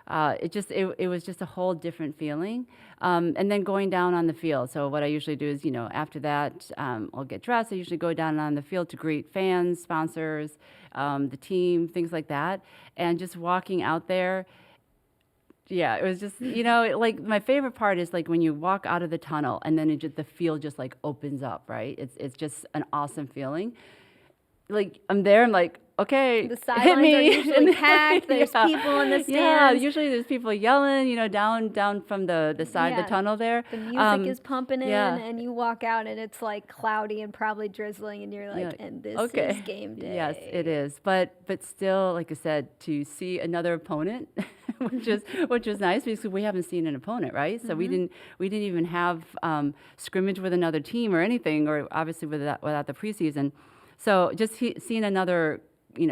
It was just a whole different feeling. And then going down on the field. So what I usually do is, after that, I'll get dressed. I usually go down on the field to greet fans, sponsors, the team, things like that. And just walking out there, yeah, it was just, like my favorite part is like when you walk out of the tunnel and then the field just like opens up, right? It's just an awesome feeling. Like I'm there, I'm like, okay, The hit sidelines me. are usually And packed. There's yeah. people in the stands. Yeah, usually there's people yelling, down from the side of Yeah. the tunnel there. The music is pumping in, yeah. and you walk out, and it's like cloudy and probably drizzling, and you're like, Yeah, and this okay. is game day. Yes, it is. But still, like I said, to see another opponent, which is nice because we haven't seen an opponent, right? So we didn't even have scrimmage with another team or anything, or obviously without the preseason. So just seeing another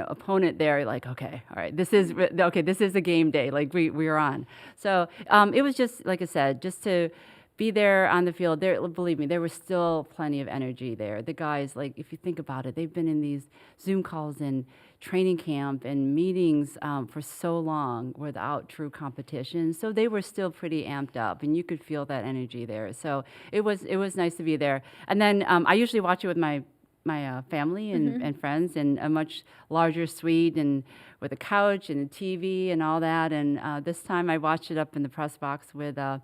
opponent there, like, okay, all right, this is a game day, like we are on. So it was just, like I said, just to be there on the field. There, believe me, there was still plenty of energy there. The guys, like, if you think about it, they've been in these Zoom calls and training camp and meetings for so long without true competition. So they were still pretty amped up, and you could feel that energy there. So it was nice to be there. And then I usually watch it with my family and friends in a much larger suite and with a couch and a TV and all that. And this time I watched it up in the press box with our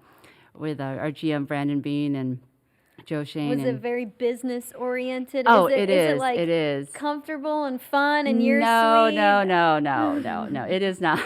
GM Brandon Bean and Joe Shane. Was it very business oriented? Oh, is it like it is comfortable and fun in your no, suite? No. It is not.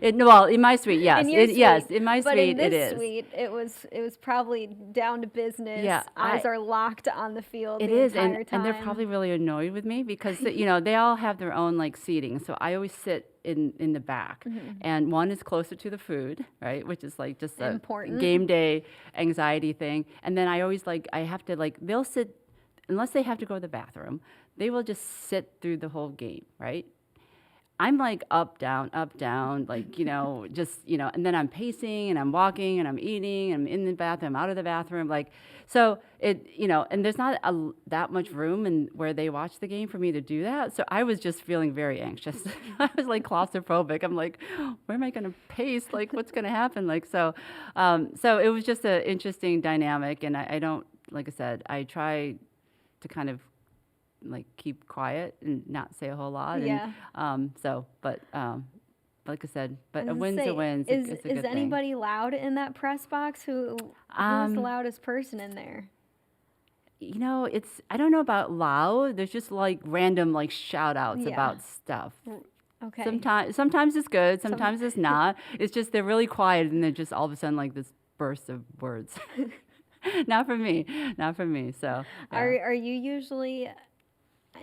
Well, in my suite, yes. In your suite. Yes, in my But suite, in this it is. suite, it was probably down to business. Yeah, Eyes are locked on the field It the is, entire time. and they're probably really annoyed with me because they all have their own like seating. So I always sit in the back, and one is closer to the food, right, which is like just a Important. game day anxiety thing. And then I always I have to they'll sit unless they have to go to the bathroom. They will just sit through the whole game, right? I'm like up, down, like, and then I'm pacing and I'm walking and I'm eating and I'm in the bathroom, out of the bathroom. Like, so and there's not that much room where they watch the game for me to do that. So I was just feeling very anxious. I was like claustrophobic. I'm like, where am I going to pace? Like, what's going to happen? Like, so it was just an interesting dynamic. And I don't, like I said, I try to kind of keep quiet and not say a whole lot. Yeah. And, like I said, but a I was win's gonna a say, win. It's a good is thing. anybody loud in that press box? Who's the loudest person in there? I don't know about loud. There's just random shout outs Yeah. about stuff. Okay. Sometimes it's good, sometimes it's not. It's just they're really quiet and then just all of a sudden this burst of words. Not for me. So yeah. Are you usually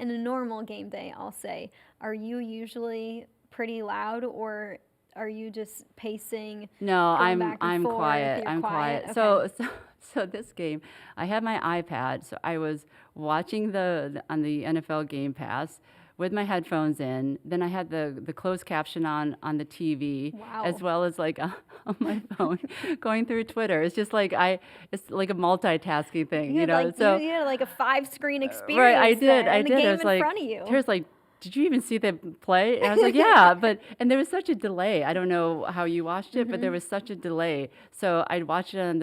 in a normal game day? I'll say, are you usually pretty loud, or are you just pacing? No, going back and I'm forth? quiet. You're I'm quiet. Okay. So this game, I had my iPad, so I was watching on the NFL Game Pass with my headphones in. Then I had the closed caption on the TV, Wow. as well as on my phone, going through Twitter. It's just it's like a multitasking thing, You had So you had like a 5-screen experience. right, I did. there, I and did. The I game was in front of you. Tara's did you even see them play? And I was like, yeah, and there was such a delay. I don't know how you watched it, but there was such a delay. So I'd watch it on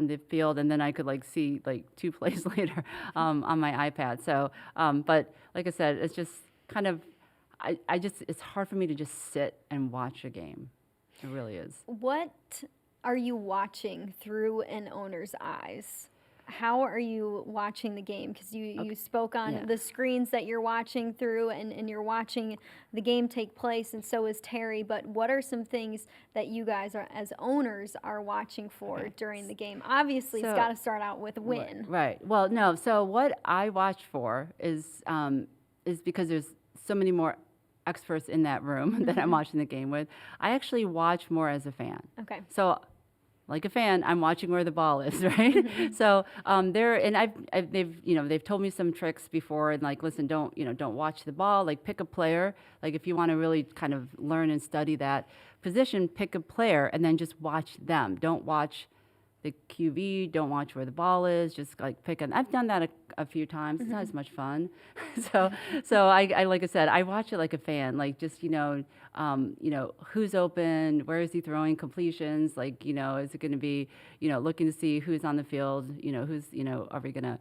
the field, and then I could see 2 plays later on my iPad. So, but like I said, it's just kind of, it's hard for me to just sit and watch a game. It really is. What are you watching through an owner's eyes? How are you watching the game? Because you spoke on the screens that you're watching through, and you're watching the game take place, and so is Terry. But what are some things that you guys as owners are watching for during the game? Obviously, it's got to start out with a win. Right. Well, no. So what I watch for is because there's so many more experts in that room that I'm watching the game with. I actually watch more as a fan. Okay. So, like a fan, I'm watching where the ball is, right? So they've told me some tricks before, and listen, don't watch the ball. Pick a player. If you want to really kind of learn and study that position, pick a player and then just watch them. Don't watch the QB, don't watch where the ball is, just like pick on. I've done that a few times. It's not as much fun. so I like I said, I watch it like a fan, like just who's open, where is he throwing completions, like is it going to be looking to see who's on the field, who's are we going to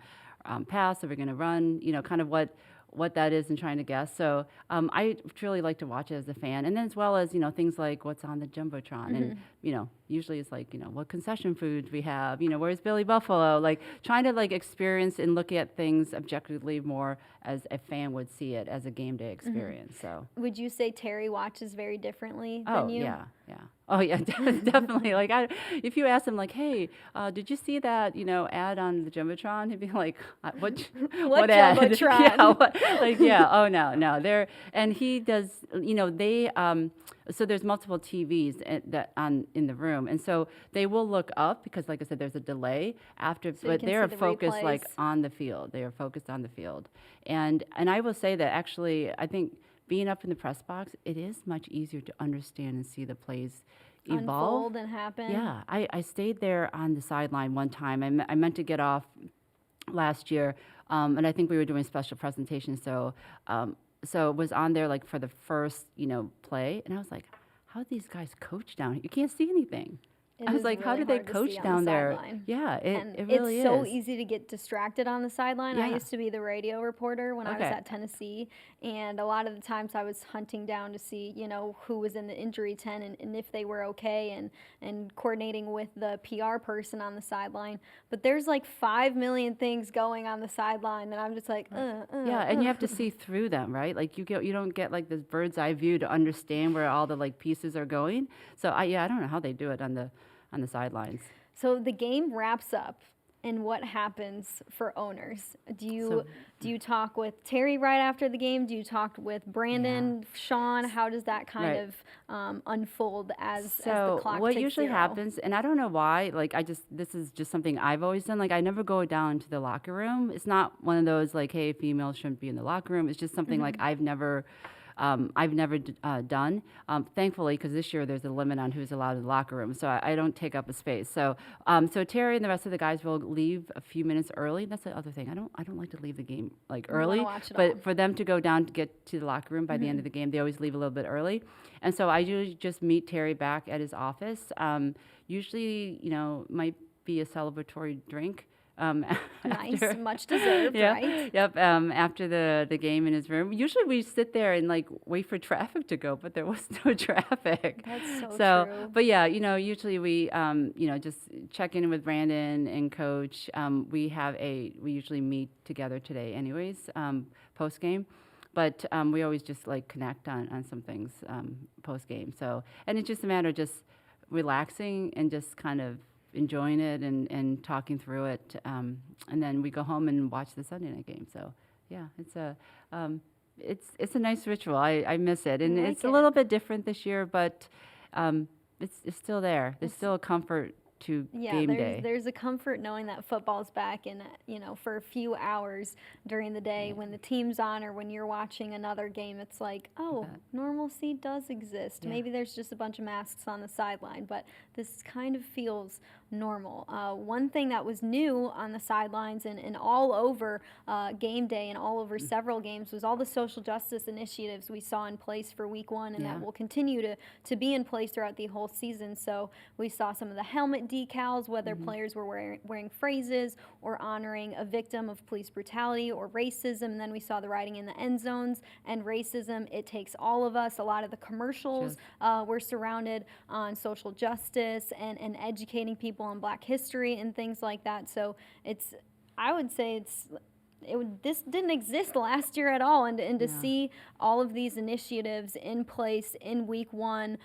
pass, are we going to run, kind of what that is and trying to guess. So I truly like to watch it as a fan, and then as well as things like what's on the jumbotron, and usually it's like what concession foods we have, where's Billy Buffalo, like trying to like experience and look at things objectively more as a fan would see it as a game day experience. So would you say Terry watches very differently oh than you? yeah. Oh yeah, definitely. Like if you ask him like, hey, did you see that ad on the jumbotron? He'd be like, what ad? Jumbotron? Oh no. And he does. They so there's multiple TVs in the room, and so they will look up because, like I said, there's a delay after, So but they are the focused replays. like on the field. They are focused on the field, and I will say that actually, I think being up in the press box, it is much easier to understand and see the plays evolve. Unfold and happen. Yeah, I stayed there on the sideline one time. I meant to get off last year, and I think we were doing special presentations, so it was on there like for the first play, and I was like, how do these guys coach down here? You can't see anything. I was like, how do they coach down there? Yeah, it really is. It's so easy to get distracted on the sideline. Yeah. I used to be the radio reporter when I was Okay. at Tennessee, and a lot of the times I was hunting down to see, who was in the injury tent and if they were okay, and coordinating with the PR person on the sideline. But there's like 5 million things going on the sideline, and I'm just like, Yeah, and you have to see through them, right? Like you don't get like this bird's eye view to understand where all the like pieces are going. So I don't know how they do it on the sidelines. So the game wraps up, and what happens for owners? Do you talk with Terry right after the game? Do you talk with Brandon, Sean? How does that kind of unfold as the clock what ticks usually zero? happens, and I don't know why, like this is just something I've always done. Like I never go down to the locker room. It's not one of those like, hey, females shouldn't be in the locker room. It's just something like I've never done, thankfully, because this year there's a limit on who's allowed in the locker room, so I don't take up a space. So Terry and the rest of the guys will leave a few minutes early. That's the other thing. I don't like to leave the game like early, watch it but all. for them to go down to get to the locker room by the end of the game, they always leave a little bit early. And so I usually just meet Terry back at his office. Usually, might be a celebratory drink. Nice, after- much deserved, Yeah. right? Yep. After the game in his room, usually we sit there and like wait for traffic to go, but there was no traffic. That's so true. But yeah, usually we just check in with Brandon and Coach. We usually meet together today, anyways, post game. But we always just like connect on some things post game. So, and it's just a matter of just relaxing and just kind of enjoying it and talking through it, and then we go home and watch the Sunday night game. So yeah, it's a nice ritual. I miss it, and like it's a it. little bit different this year, but it's still there. There's still a comfort to game day. There's a comfort knowing that football's back, and for a few hours during the day when the team's on or when you're watching another game, it's like, normalcy does exist. Yeah. Maybe there's just a bunch of masks on the sideline, but this kind of feels normal. One thing that was new on the sidelines and all over game day and all over several games was all the social justice initiatives we saw in place for week one, and that will continue to be in place throughout the whole season. So we saw some of the helmet decals, whether players were wearing phrases or honoring a victim of police brutality or racism. And then we saw the writing in the end zones and racism. It takes all of us. A lot of the commercials were surrounded on social justice and educating people on Black history and things like that. So I would say this didn't exist last year at all, and to see all of these initiatives in place in week one,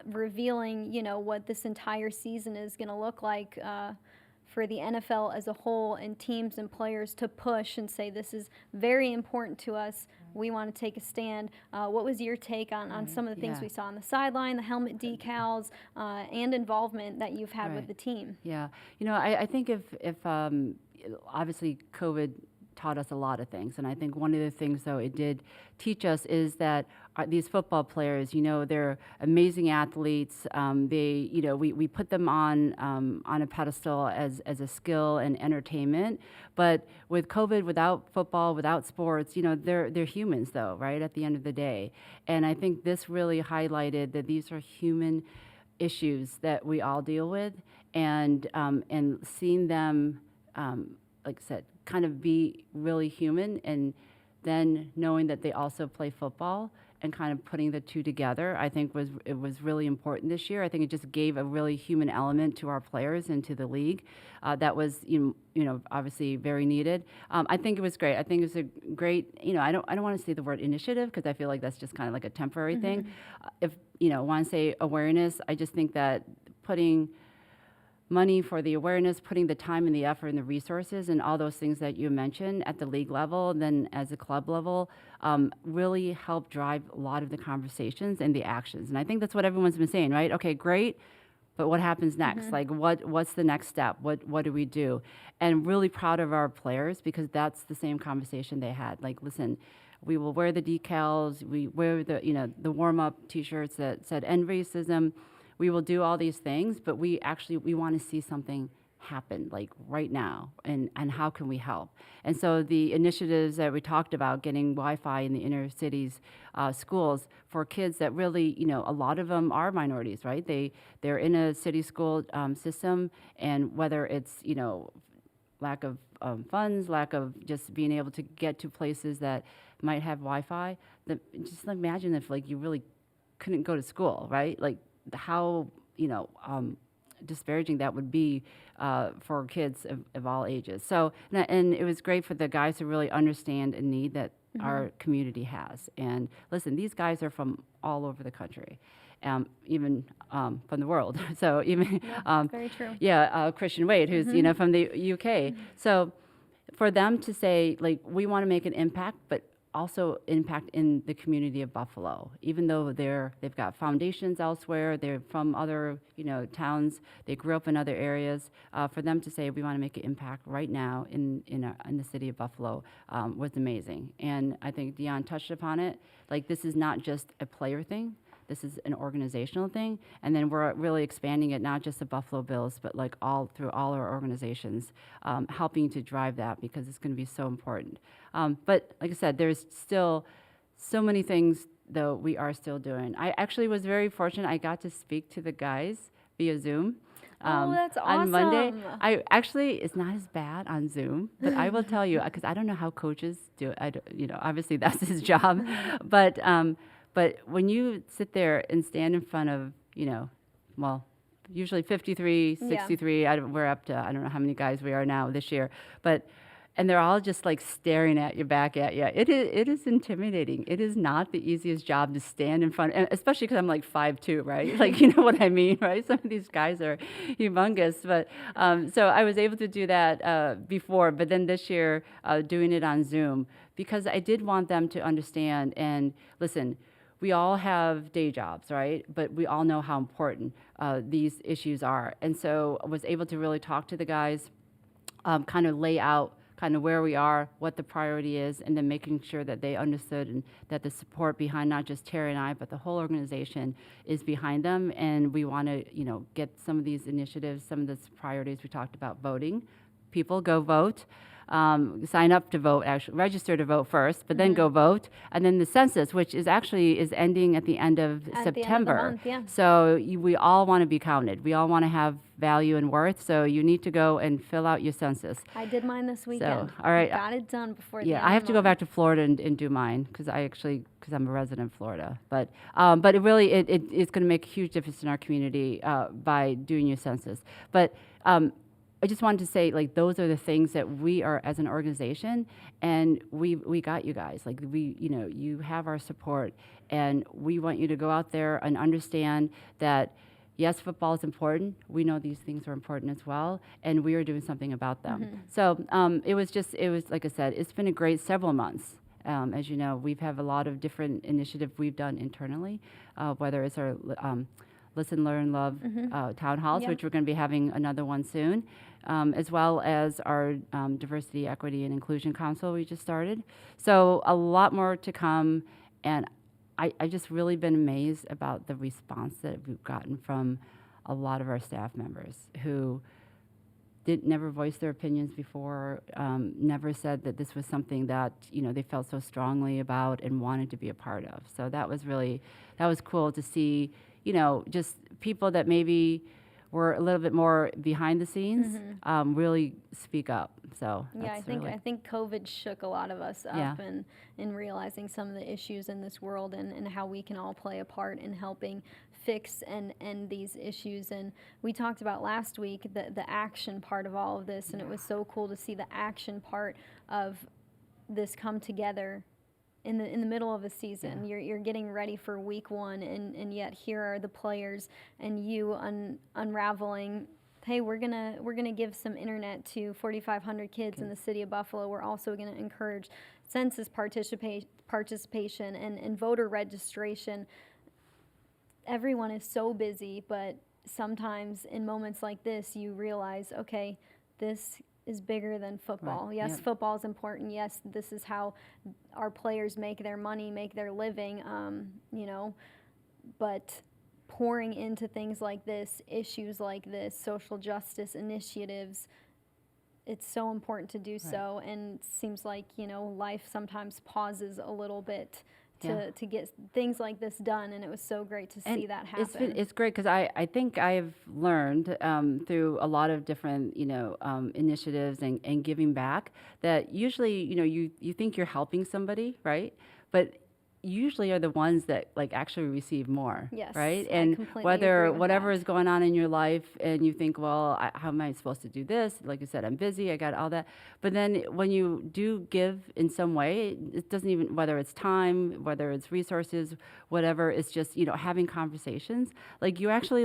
revealing what this entire season is going to look like for the NFL as a whole, and teams and players to push and say this is very important to us. We want to take a stand. What was your take on some of the things we saw on the sideline, the helmet decals, and involvement that you've had with the team? Yeah, I think if obviously COVID taught us a lot of things. And I think one of the things, though, it did teach us is that these football players, they're amazing athletes. We put them on a pedestal as a skill and entertainment. But with COVID, without football, without sports, they're humans, though, right? At the end of the day, and I think this really highlighted that these are human issues that we all deal with, and seeing them, like I said, kind of be really human, and then knowing that they also play football and kind of putting the two together, I think was really important this year. I think it just gave a really human element to our players and to the league that was obviously very needed. I think it was great. I think it was a great, I don't want to say the word initiative because I feel like that's just kind of like a temporary thing. If want to say awareness, I just think that putting money for the awareness, putting the time and the effort and the resources and all those things that you mentioned at the league level, then as a club level, really help drive a lot of the conversations and the actions. And I think that's what everyone's been saying, right? Okay, great, but what happens next? Like, what's the next step? What do we do? And really proud of our players because that's the same conversation they had. Like, listen, we will wear the decals, we wear the warm-up T-shirts that said "End Racism." We will do all these things, but we want to see something happen like right now, and how can we help? And so the initiatives that we talked about, getting Wi-Fi in the inner cities schools for kids that really, a lot of them are minorities, right? They're in a city school system, and whether it's, lack of funds, lack of just being able to get to places that might have Wi-Fi, just imagine if like you really couldn't go to school, right? Like, how disparaging that would be for kids of all ages. So, and it was great for the guys to really understand a need that our community has. And listen, these guys are from all over the country, even from the world. So even very true. Christian Wade, who's from the UK. So for them to say like we want to make an impact, but also impact in the community of Buffalo, even though they've got foundations elsewhere, they're from other towns, they grew up in other areas. For them to say we want to make an impact right now in the city of Buffalo was amazing. And I think Dion touched upon it. Like, this is not just a player thing. This is an organizational thing, and then we're really expanding it, not just the Buffalo Bills, but like through all our organizations, helping to drive that because it's going to be so important. But like I said, there's still so many things, though, we are still doing. I actually was very fortunate. I got to speak to the guys via Zoom. That's awesome. On Monday, it's not as bad on Zoom, but I will tell you, because I don't know how coaches do it. Obviously that's his job, but when you sit there and stand in front of, usually 53, 63, we're up to, I don't know how many guys we are now this year, and they're all just like staring at you, back at you. It is intimidating. It is not the easiest job to stand in front, and especially because I'm like 5'2", right? Like, you know what I mean, right? Some of these guys are humongous. But so I was able to do that before, but then this year doing it on Zoom, because I did want them to understand and listen. We all have day jobs, right? But we all know how important these issues are. And so I was able to really talk to the guys, kind of lay out kind of where we are, what the priority is, and then making sure that they understood and that the support behind not just Terry and I, but the whole organization is behind them. And we want to, get some of these initiatives, some of the priorities we talked about. Voting. People, go vote. Sign up to vote, actually register to vote first, but then go vote. And then the census, which is ending at the end of September. The end of the month, So we all want to be counted. We all want to have value and worth. So you need to go and fill out your census. I did mine this weekend. So, all right. Got it done before the end I have of to the go back month. to Florida and do mine because I'm a resident of Florida. But it really, it's going to make a huge difference in our community by doing your census. But I just wanted to say, like, those are the things that we are as an organization, and we got you guys. Like, you have our support, and we want you to go out there and understand that, yes, football is important. We know these things are important as well, and we are doing something about them. So it was like I said, it's been a great several months. As you know, we've have a lot of different initiatives we've done internally, whether it's our Listen, Learn, Love town halls, which we're going to be having another one soon, as well as our Diversity, Equity, and Inclusion Council we just started. So a lot more to come, and I just really been amazed about the response that we've gotten from a lot of our staff members who never voiced their opinions before, never said that this was something that they felt so strongly about and wanted to be a part of. So that was cool to see, just people that maybe were a little bit more behind the scenes really speak up. So yeah, I think COVID shook a lot of us up in realizing some of the issues in this world and how we can all play a part in helping fix and end these issues. And we talked about last week the action part of all of this, and it was so cool to see the action part of this come together in the middle of a season. You're getting ready for week one, and yet here are the players and you unraveling. Hey, we're gonna give some internet to 4,500 kids in the city of Buffalo. We're also gonna encourage census participation and voter registration. Everyone is so busy, but sometimes in moments like this, you realize, okay, this is bigger than football. Right. Yes, football is important. Yes, this is how our players make their money, make their living, but pouring into things like this, issues like this, social justice initiatives, it's so important to do so. And it seems like, life sometimes pauses a little bit to get things like this done, and it was so great to see that happen. It's great because I think I've learned through a lot of different initiatives and giving back that usually you think you're helping somebody, right? But usually are the ones that actually receive more, right? And whatever is going on in your life, and you think, well, how am I supposed to do this? Like you said, I'm busy, I got all that. But then when you do give in some way, it doesn't even, whether it's time, whether it's resources, whatever, it's just having conversations. You actually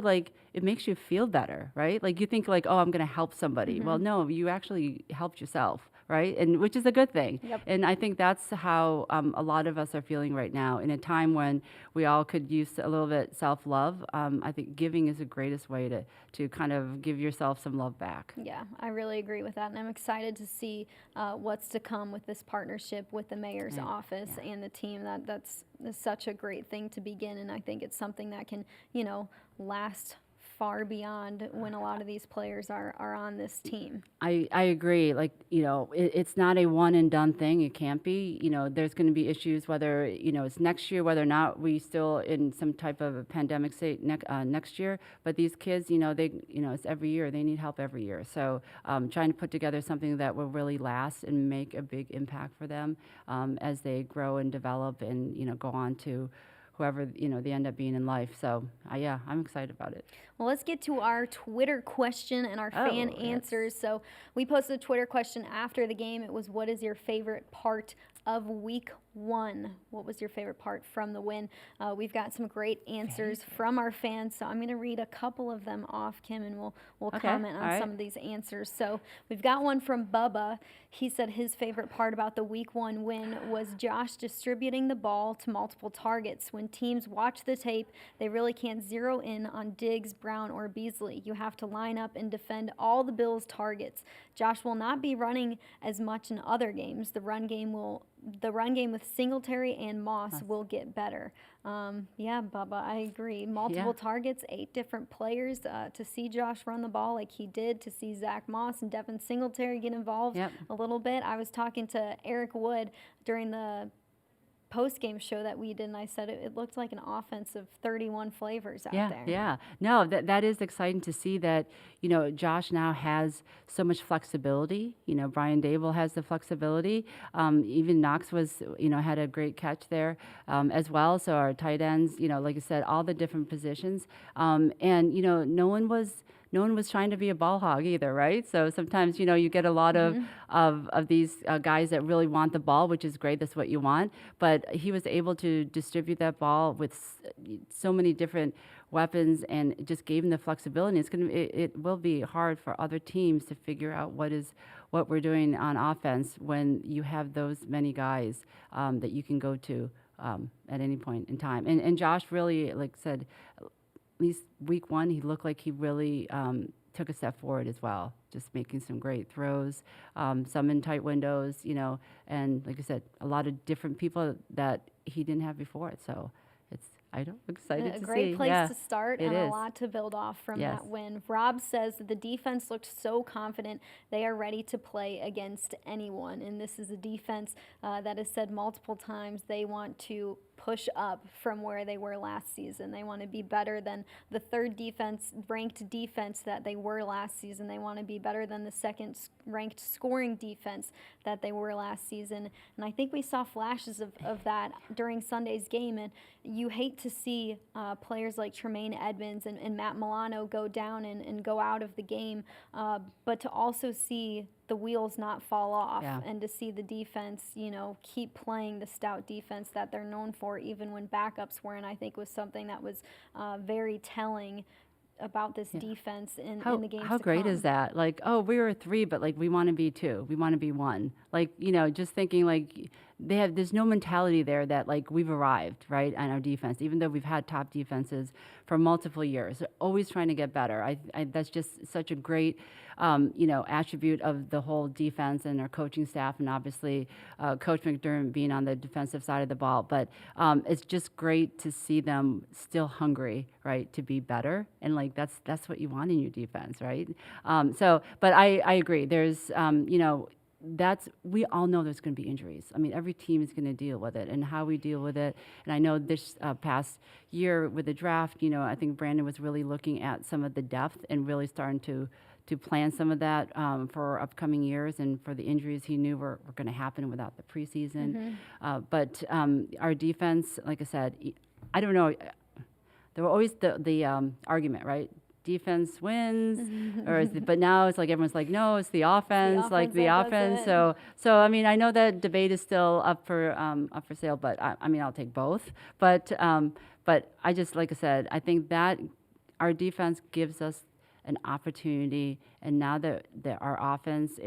it makes you feel better, right? You think oh, I'm going to help somebody. Well, no, you actually helped yourself. Right, and which is a good thing. Yep. And I think that's how a lot of us are feeling right now. In a time when we all could use a little bit self-love, I think giving is the greatest way to kind of give yourself some love back. Yeah, I really agree with that, and I'm excited to see what's to come with this partnership with the mayor's office and the team. That's such a great thing to begin, and I think it's something that can last far beyond when a lot of these players are on this team. I agree. It's not a one and done thing. It can't be. There's going to be issues whether, it's next year, whether or not we still in some type of a pandemic state next year. But these kids, it's every year. They need help every year. So trying to put together something that will really last and make a big impact for them as they grow and develop and, go on to whoever they end up being in life. So I'm excited about it. Well, let's get to our Twitter question and our fan answers. So we posted a Twitter question after the game. It was, what is your favorite part of week one? What was your favorite part from the win? We've got some great answers from our fans, so I'm going to read a couple of them off, Kim, and we'll comment on some of these answers. So we've got one from Bubba. He said his favorite part about the week one win was Josh distributing the ball to multiple targets. When teams watch the tape, they really can't zero in on Diggs, Brown, or Beasley. You have to line up and defend all the Bills' targets. Josh will not be running as much in other games. The run game with Singletary and Moss will get better. Bubba, I agree. Multiple targets, 8 different players. To see Josh run the ball like he did, to see Zach Moss and Devin Singletary get involved a little bit. I was talking to Eric Wood during the post-game show that we did, and I said it looked like an offense of 31 flavors out there. Yeah. No, that is exciting to see that, Josh now has so much flexibility. Brian Dable has the flexibility. Even Knox was, had a great catch there as well. So our tight ends, like I said, all the different positions. And, no one was trying to be a ball hog either, right? So sometimes, you get a lot of these guys that really want the ball, which is great. That's what you want. But he was able to distribute that ball with so many different weapons and just gave him the flexibility. It will be hard for other teams to figure out what we're doing on offense when you have those many guys that you can go to at any point in time. And Josh really, like I said, least week one, he looked like he really took a step forward as well, just making some great throws, some in tight windows, and like I said, a lot of different people that he didn't have before. So I'm excited to see. A great place to start and a is. lot to build off from Yes. that win. Rob says that the defense looked so confident they are ready to play against anyone. And this is a defense that has said multiple times they want to push up from where they were last season. They want to be better than the third ranked defense that they were last season. They want to be better than the second ranked scoring defense that they were last season. And I think we saw flashes of that during Sunday's game. And you hate to see players like Tremaine Edmonds and Matt Milano go down and go out of the game, but to also see the wheels not fall off and to see the defense, keep playing the stout defense that they're known for, even when backups weren't, I think was something that was very telling about this defense in the games How to great come. is that? Like, oh, we were 3, but like we want to be 2. We want to be 1. Like, just thinking like there's no mentality there that like we've arrived, right, on our defense, even though we've had top defenses for multiple years. They're always trying to get better. That's just such a great, attribute of the whole defense and our coaching staff, and obviously Coach McDermott being on the defensive side of the ball. But it's just great to see them still hungry, right, to be better. And like that's what you want in your defense, right? But I agree. There's, we all know there's going to be injuries. I mean, every team is going to deal with it, and how we deal with it. And I know this past year with the draft, I think Brandon was really looking at some of the depth and really starting to plan some of that for upcoming years, and for the injuries he knew were going to happen without the preseason. But our defense, like I said, I don't know. There were always the argument, right? Defense wins, but now it's like everyone's like, no, it's the offense, like the offense. So I mean, I know that debate is still up for sale, but I mean, I'll take both. But I just, like I said, I think that our defense gives us an opportunity, and now that our offense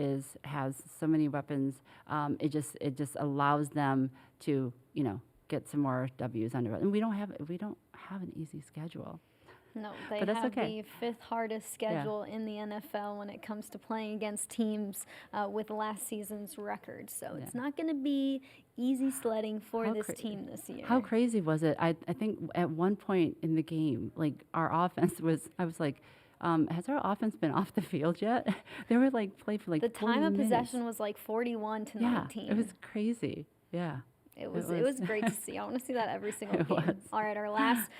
has so many weapons, it just allows them to get some more W's under it. And we don't have an easy schedule. No, they But that's have okay. the 5th hardest schedule in the NFL when it comes to playing against teams with last season's record. So it's not going to be easy sledding for this team this year. How crazy was it? I think at one point in the game, like our offense I was like, has our offense been off the field yet? They were like played for like the 40 time of minutes. possession was like 41 to 19. Yeah, it was crazy. Yeah. It was great to see. I want to see that every single game. was. All right, our last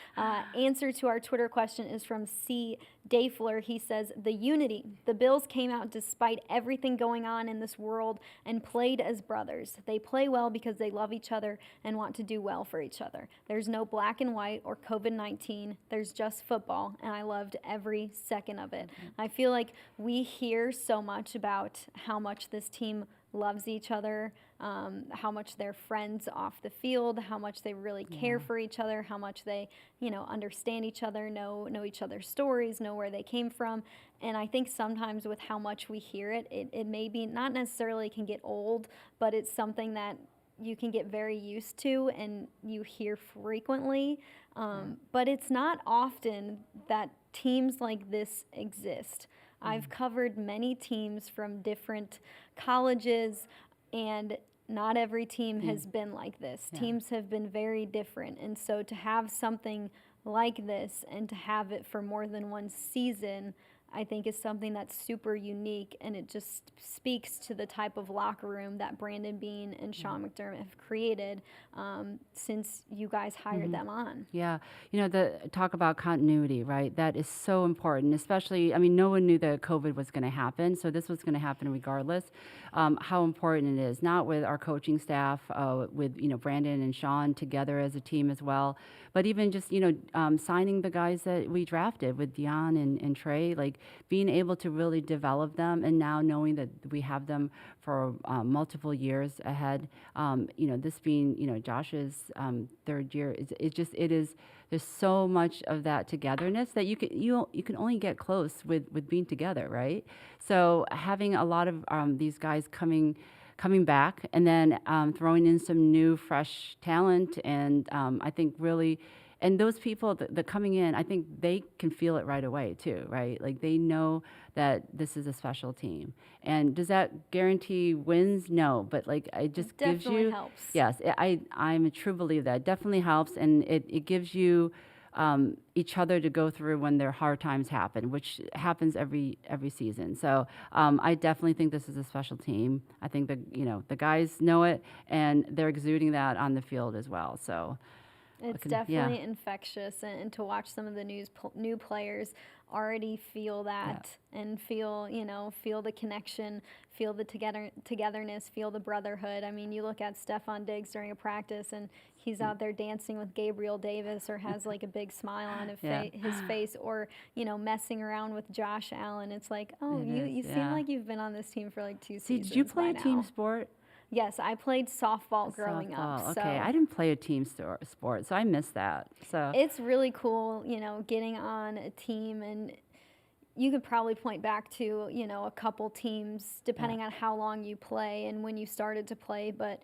answer to our Twitter question is from C. Dayfler. He says, the unity. The Bills came out despite everything going on in this world and played as brothers. They play well because they love each other and want to do well for each other. There's no black and white or COVID-19. There's just football, and I loved every second of it. I feel like we hear so much about how much this team loves each other, how much they're friends off the field, how much they really care for each other, how much they, understand each other, know each other's stories, know where they came from. And I think sometimes with how much we hear it, it maybe not necessarily can get old, but it's something that you can get very used to and you hear frequently. But it's not often that teams like this exist. I've covered many teams from different colleges, and not every team has been like this. Teams have been very different. And so to have something like this and to have it for more than one season, I think is something that's super unique, and it just speaks to the type of locker room that Brandon Beane and Sean McDermott have created since you guys hired them on. Yeah, the talk about continuity, right? That is so important, especially, I mean, no one knew that COVID was going to happen, so this was going to happen regardless. How important it is, not with our coaching staff, with, Brandon and Sean together as a team as well, but even just, signing the guys that we drafted with Dion and Trey, like being able to really develop them, and now knowing that we have them for multiple years ahead. This being, Josh's 3rd year, there's so much of that togetherness that you can only get close with being together, right? So having a lot of these guys coming back, and then throwing in some new, fresh talent, and I think really and those people that coming in, I think they can feel it right away too, right? Like they know that this is a special team. And does that guarantee wins? No, but like it just gives Definitely you. helps. Yes, I'm a true believer that it definitely helps, and it gives you each other to go through when their hard times happen, which happens every season. So I definitely think this is a special team. I think the guys know it, and they're exuding that on the field as well. So. It's definitely infectious, and to watch some of the new players already feel that and feel the connection, feel the togetherness, feel the brotherhood. I mean, you look at Stephon Diggs during a practice, and he's out there dancing with Gabriel Davis, or has like a big smile on his face, or messing around with Josh Allen. It's like, oh, you seem like you've been on this team for like 2 seasons. Did you play a now. team sport? Yes, I played softball growing up. Okay, I didn't play a team sport, so I missed that. So it's really cool, getting on a team, and you could probably point back to, a couple teams depending on how long you play and when you started to play, but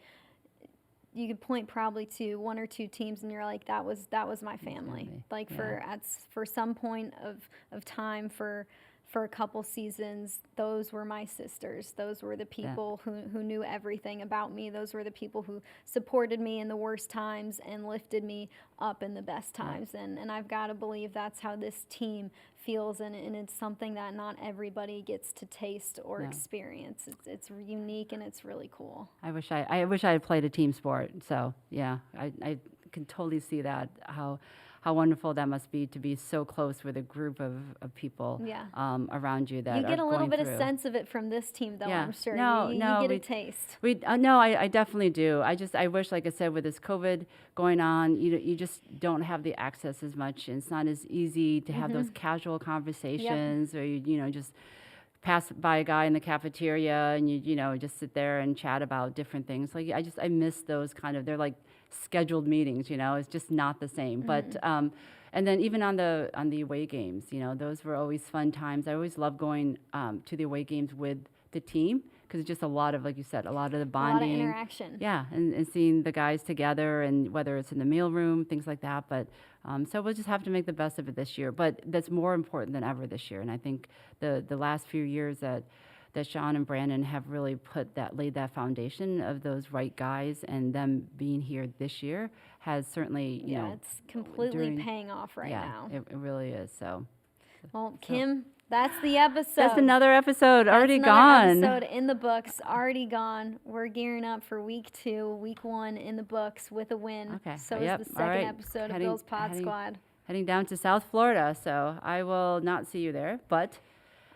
you could point probably to 1 or 2 teams, and you're like, that was my family. Like for some point of time, for a couple seasons, those were my sisters. Those were the people who knew everything about me. Those were the people who supported me in the worst times and lifted me up in the best times. And I've got to believe that's how this team feels, and it's something that not everybody gets to taste or experience. It's unique, and it's really cool. I wish I had played a team sport. So yeah, I can totally see that, how wonderful that must be to be so close with a group of people around you that you get are a little going bit through. of sense of it from this team, though. I'm sure you get a taste. No, I definitely do. I wish, like I said, with this COVID going on, you just don't have the access as much, and it's not as easy to have those casual conversations, or you just pass by a guy in the cafeteria and you just sit there and chat about different things. Like I miss those kind of, they're like scheduled meetings, it's just not the same. But and then even on the away games, those were always fun times. I always love going to the away games with the team, because it's just a lot of, like you said, a lot of the bonding, a lot of interaction. Yeah, and seeing the guys together, and whether it's in the mailroom, things like that. But so we'll just have to make the best of it this year. But that's more important than ever this year. And I think the last few years that Sean and Brandon have really laid that foundation of those right guys, and them being here this year has certainly, it's completely paying off right now. It really is. So, well, Kim, that's the episode. That's another episode already gone. Episode in the books, already gone. We're gearing up for week 2, week 1 in the books with a win. Okay. So is the second episode of Bill's Pod Squad. Heading down to South Florida, so I will not see you there, but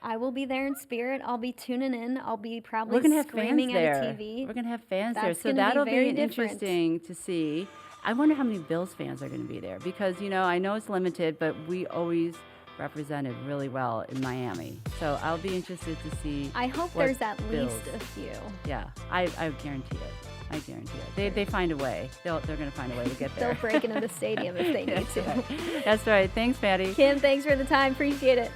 I will be there in spirit. I'll be tuning in. I'll be probably screaming at a TV. We're going to have fans there. That's So that'll be different. Interesting to see. I wonder how many Bills fans are going to be there, because, I know it's limited, but we always represented really well in Miami. So I'll be interested to see. I hope there's at least a few. Yeah, I guarantee it. I guarantee it. They find a way. They're going to find a way to get there. They'll break into the stadium if they need to. Right. That's right. Thanks, Maddy. Kim, thanks for the time. Appreciate it.